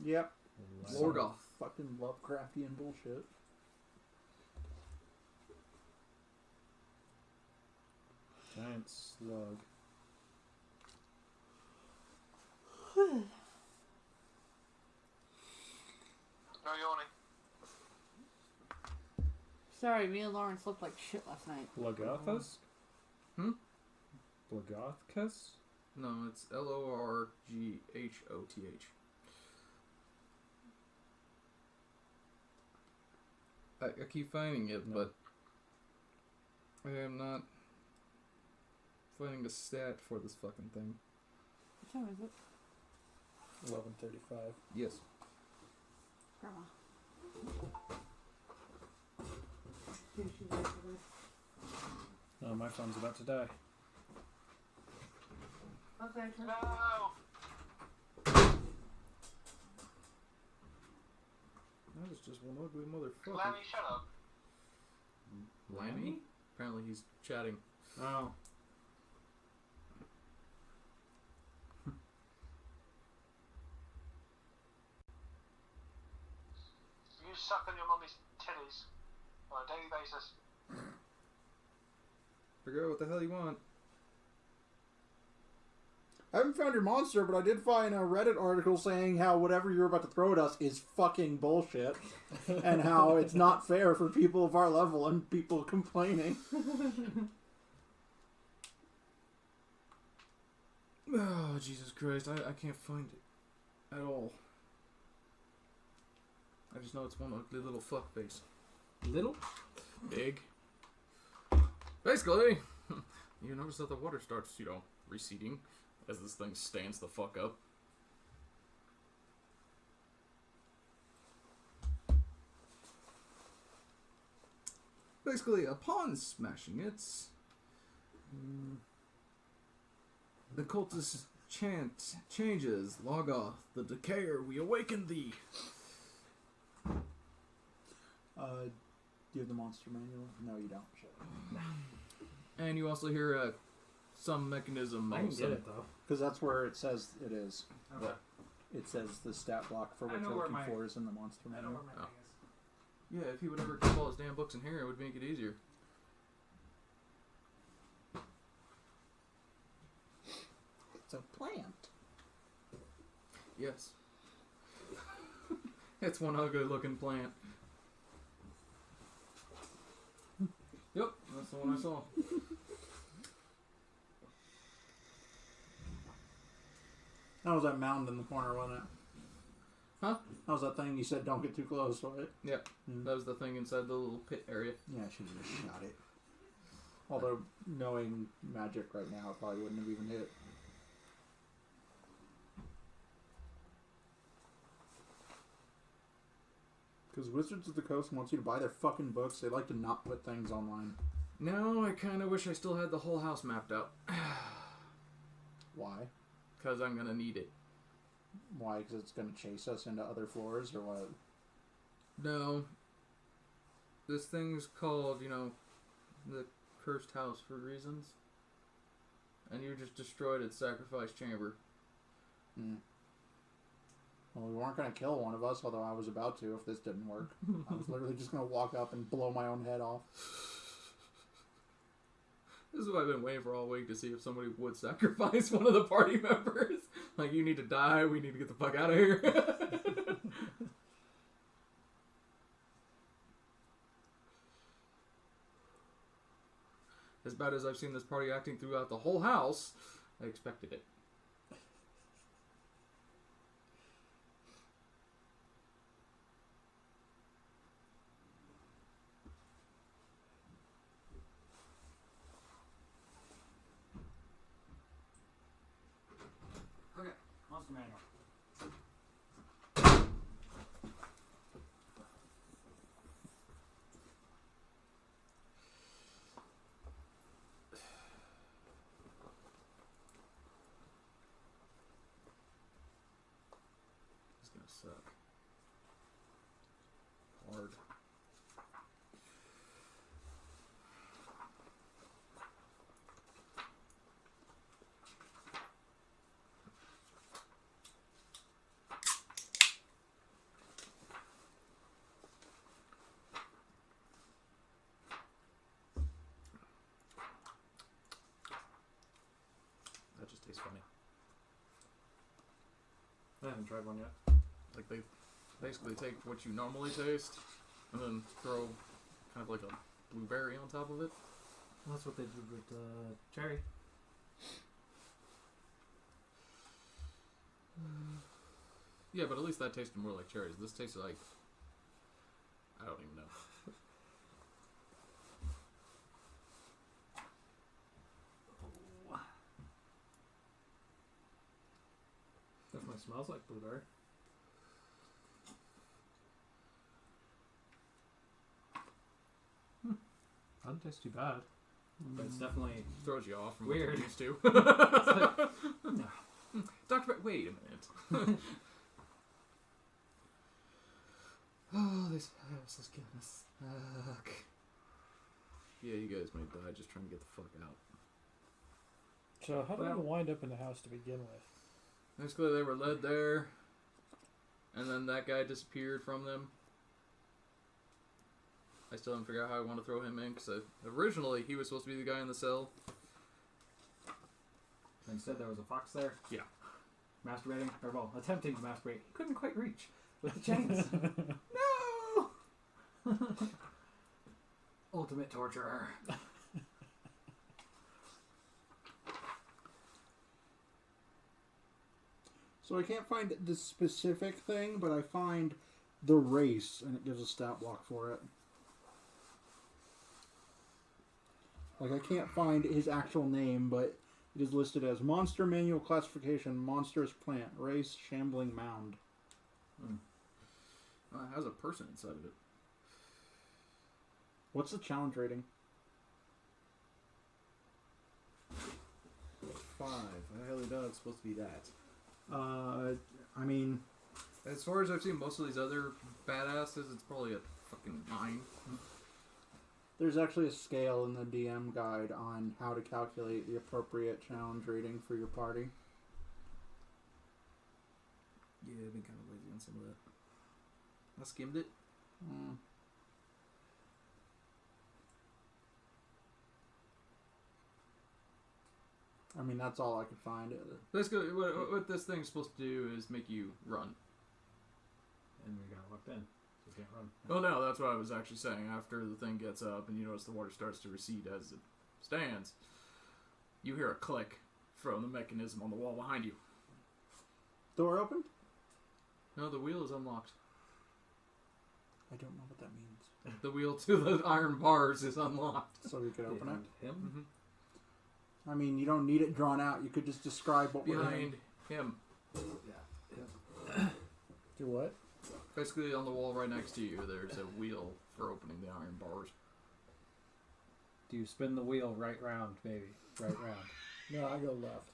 Yep. Lorgoth. Fucking Lovecraftian bullshit. Giant slug. No yawning. Sorry, me and Lauren slept like shit last night. Logothus? Hmm? Logothus? No, it's Lorghoth. I keep finding it, No. but I am not finding a stat for this fucking thing. What time is it? 11:35. Yes. Grandma. Dude, she's ready for this. Oh, my phone's about to die. Okay, turn No! That is just one ugly motherfucker. Lammy, shut up. Lammy? Apparently he's chatting. Oh. You suck on your mummy's titties on a daily basis. Figure out what the hell you want. I haven't found your monster, but I did find a Reddit article saying how whatever you're about to throw at us is fucking bullshit. And how it's not fair for people of our level and people complaining. Oh, Jesus Christ. I can't find it at all. I just know it's one ugly little fuckface. Little? Big. Basically, you notice that the water starts, receding as this thing stands the fuck up. Basically, upon smashing it, the cultist chant changes. Lorgoth, the decayer, we awaken thee. Do you have the monster manual? No, you don't. Shut up. And you also hear some mechanism. I can also. get it though. Because that's where it says it is. Okay. It says the stat block for I what know you're where looking my- for is in the monster I know manual. where my thing is. Yeah, if he would ever keep all his damn books in here, it would make it easier. It's a plant. Yes. It's one ugly looking plant. Yep, that's the one I saw. That was that mound in the corner, wasn't it? Huh? That was that thing you said don't get too close, right? Yeah, Mm. that was the thing inside the little pit area. Yeah, I should have just shot it. Although, knowing magic right now, it probably wouldn't have even hit. Because Wizards of the Coast wants you to buy their fucking books. They like to not put things online. No, I kind of wish I still had the whole house mapped out. Why? Because I'm going to need it. Why? Because it's going to chase us into other floors, or what? No. This thing's called, the Cursed House for reasons. And you just destroyed its sacrifice chamber. Hmm. Well, we weren't going to kill one of us, although I was about to if this didn't work. I was literally just going to walk up and blow my own head off. This is what I've been waiting for all week, to see if somebody would sacrifice one of the party members. Like, you need to die, we need to get the fuck out of here. As bad as I've seen this party acting throughout the whole house, I expected it. Okay, monster manual. It's gonna suck. Hard. That just tastes funny. I haven't tried one yet. Like, they basically take what you normally taste and then throw kind of like a blueberry on top of it. That's what they did with cherry. Yeah, but at least that tasted more like cherries. This tastes like, I don't even know. Definitely smells like blueberry. Doesn't taste too bad. But it's definitely Throws you off from weird. what you're used to. No. Dr. Wait a minute. Oh, this house is gonna suck. Yeah, you guys might die just trying to get the fuck out. So how did Well- we wind up in the house to begin with? Basically, they were led there, and then that guy disappeared from them. I still haven't figured out how I want to throw him in, because originally he was supposed to be the guy in the cell. Instead, there was a fox there. Yeah. Masturbating, or well, attempting to masturbate. He couldn't quite reach with the chains. No! Ultimate torturer. So I can't find the specific thing, but I find the race, and it gives a stat block for it. Like, I can't find his actual name, but it is listed as Monster Manual Classification, Monstrous Plant, Race, Shambling Mound. It has a person inside of it. What's the challenge rating? 5. I highly doubt it's supposed to be that. I mean, As far as I've seen most of these other badasses, it's probably a fucking 9. there's actually a scale in the DM guide on how to calculate the appropriate challenge rating for your party. Yeah, I've been kind of lazy on some of that. I skimmed it. Mm. I mean, that's all I could find. Basically, what this thing's supposed to do is make you run. and we got locked in, so we can't run. Oh no, that's what I was actually saying. After the thing gets up and you notice the water starts to recede as it stands, you hear a click from the mechanism on the wall behind you. Door opened? No, the wheel is unlocked. I don't know what that means. The wheel to the iron bars is unlocked. So we could open Behind it? him? Mm-hmm. I mean, you don't need it drawn out. You could just describe what we're Behind in. him. Do what? Basically on the wall right next to you, there's a wheel for opening the iron bars. Do you spin the wheel right round, baby? Right round. No, I go left.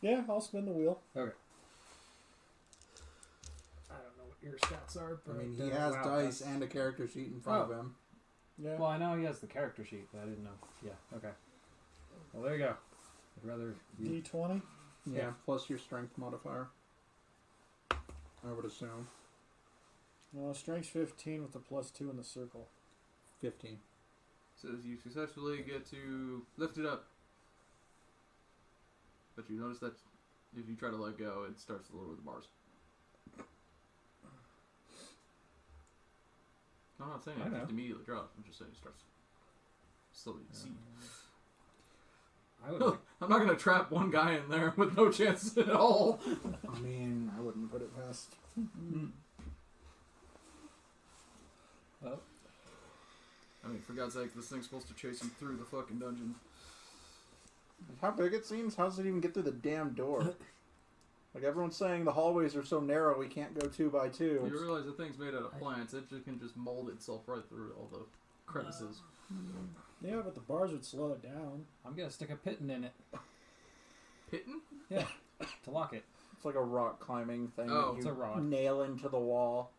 Yeah, I'll spin the wheel. Okay. I don't know what your stats are, I but mean, he has wow, dice that's- and a character sheet in front of him. Yeah. Well, I know he has the character sheet, but I didn't know. Yeah. Okay. Well, there you go. I'd rather you. D20. Yeah, plus your strength modifier. I would assume. No, strength's 15 with a +2 in the circle. 15. Says you successfully get to lift it up. But you notice that if you try to let go, it starts to lower the bars. I'm not saying I it know. just immediately drops. I'm just saying it starts slowly to seed. I would like. I'm not going to trap one guy in there with no chance at all. I mean, I wouldn't put it past. Well, I mean, for God's sake, this thing's supposed to chase you through the fucking dungeon. How big it seems? How does it even get through the damn door? Like, everyone's saying the hallways are so narrow we can't go 2 by 2. You realize the thing's made out of plants. It just can just mold itself right through all the crevices. Yeah, but the bars would slow it down. I'm gonna stick a pitton in it. Pitting? Yeah, to lock it. It's like a rock climbing thing Oh, that it's you a rod. nail into the wall.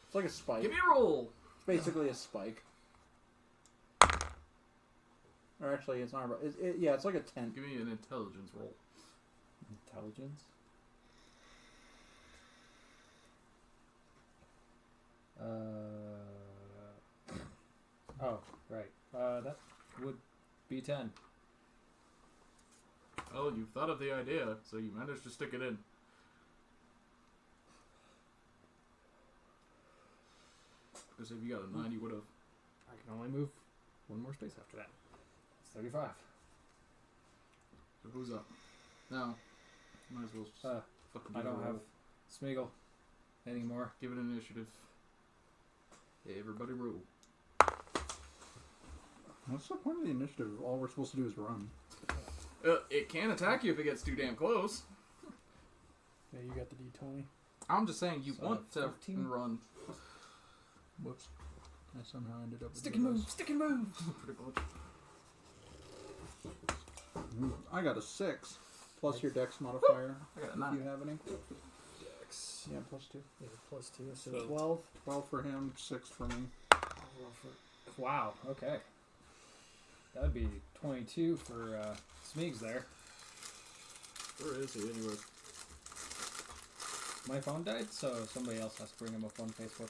It's like a spike. Give me a roll! It's basically a spike. Or actually, it's not a rock. Yeah, it's like a tent. Give me an intelligence roll. Intelligence. Oh, right. That would be 10. Oh, you thought of the idea, so you managed to stick it in. Because if you got a 9, you would have. I can only move one more space after that. It's 35. So who's up? No. Might as well just fucking I give it a don't roll. have Smeagol anymore. Give it an initiative. Hey, everybody roll. What's the point of the initiative? All we're supposed to do is run. It can attack you if it gets too damn close. Yeah, you got the D20. I'm just saying you So want to 15? run. Whoops. I somehow ended up with Stick and move! Stick and move! Pretty much. I got a 6. Plus your dex modifier. I got a If 9. you have any. X. Yeah, plus 2. Yeah, +2, so So- 12. 12 for him, 6 for me. Wow, okay. That'd be 22 for Smeegs there. Where is he anyway? My phone died, so somebody else has to bring him up on Facebook.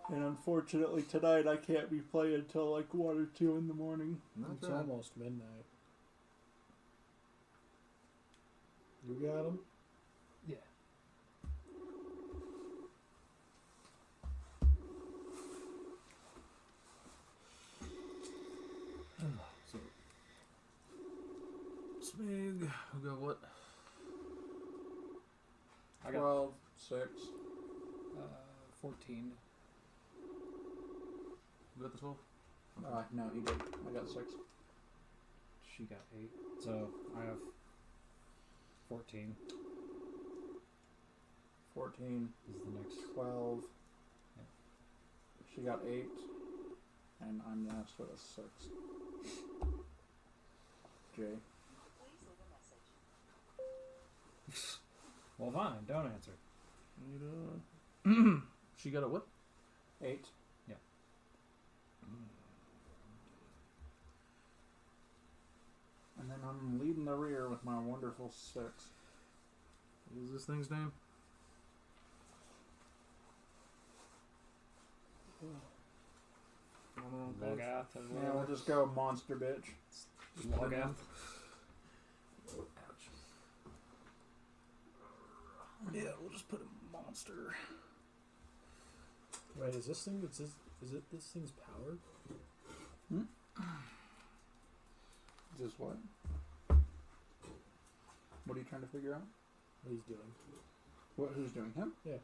And unfortunately tonight I can't be playing until like 1 or 2 in the morning. Not It's bad. almost midnight. You got him? Yeah. So, Smig, who got what? I got 12, 6. 14. Who got the 12? No, he did. I got 6. She got 8. So I have 14 14, is the next. 12. Yeah. She got 8. And I'm last with a 6. Jay. Well, fine. Don't answer. She got a what? 8. Yeah. And then I'm leading the rear with my wonderful 6. What was this thing's name? Logath and Yeah, whatever. we'll just go monster bitch. Logath. Yeah, we'll just put a monster. Wait, is this thing? Is this thing's powered? Is this what? What are you trying to figure out? What he's doing? Who's doing him? Yeah.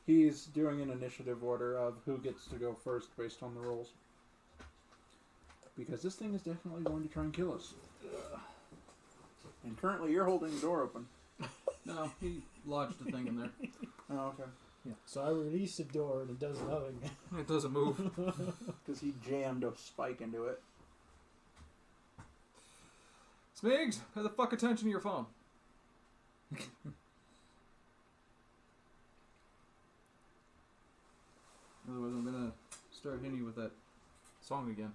He's doing an initiative order of who gets to go first based on the rolls. Because this thing is definitely going to try and kill us. And currently you're holding the door open. No, he lodged a thing in there. Oh, okay. Yeah. So I release the door and it does nothing. It doesn't move. Because he jammed a spike into it. Smigs, pay the fuck attention to your phone. Otherwise, I'm gonna start hitting you with that song again.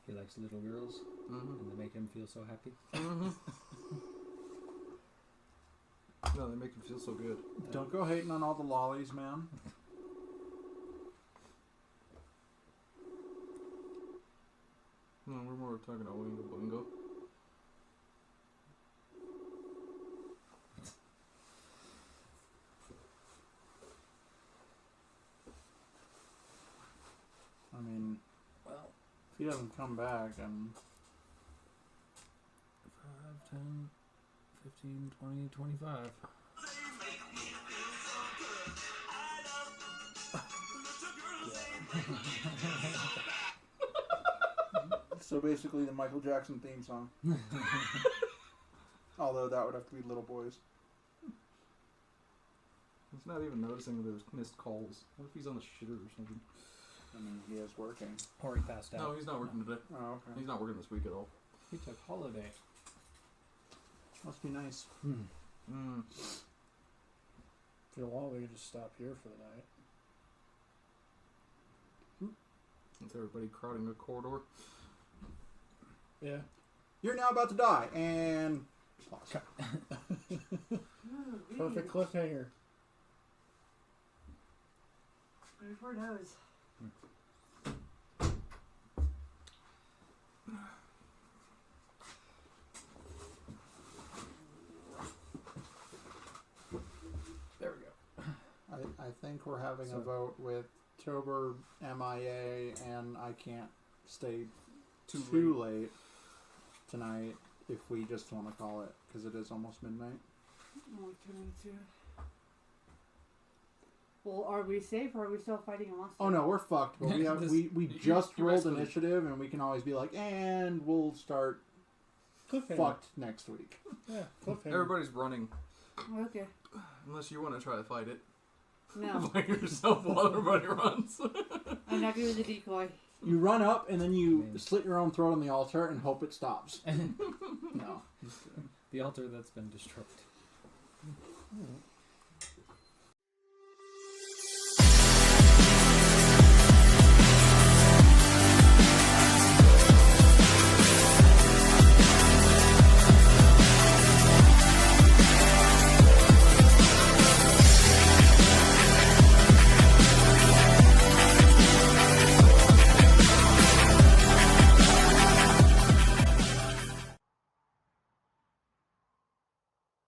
He likes little girls, and they make him feel so happy. No, they make him feel so good. Don't go hating on all the lollies, man. No, we're more talking about Wingo Boingo. I mean, well, if he doesn't come back, and 5, 10, 15, 20, 25. so basically the Michael Jackson theme song. Although that would have to be Little Boys. He's not even noticing that there's missed calls. What if he's on the shitter or something? I mean, he is working. Or he passed out. No, he's not working today. Oh, okay. He's not working this week at all. He took holiday. Must be nice. Mm. If you want, we could just stop here for the night. With everybody crowding a corridor. Yeah. You're now about to die, and pause. Perfect cliffhanger. Before it knows. There we go. I think we're having a vote with Tober MIA, and I can't stay too late tonight if we just want to call it, because it is almost midnight. Oh, coming to. Well, are we safe or are we still fighting a monster? Oh no, we're fucked. But we have we just rolled initiative, and we can always be like, and we'll start Cliffhanger. fucked next week. Yeah, cliffhanger. Everybody's running. Okay. Unless you want to try to fight it. No. By yourself while everybody runs. I'm not good with the decoy. You run up, and then you slit your own throat on the altar and hope it stops. No. The altar that's been destroyed. Hmm.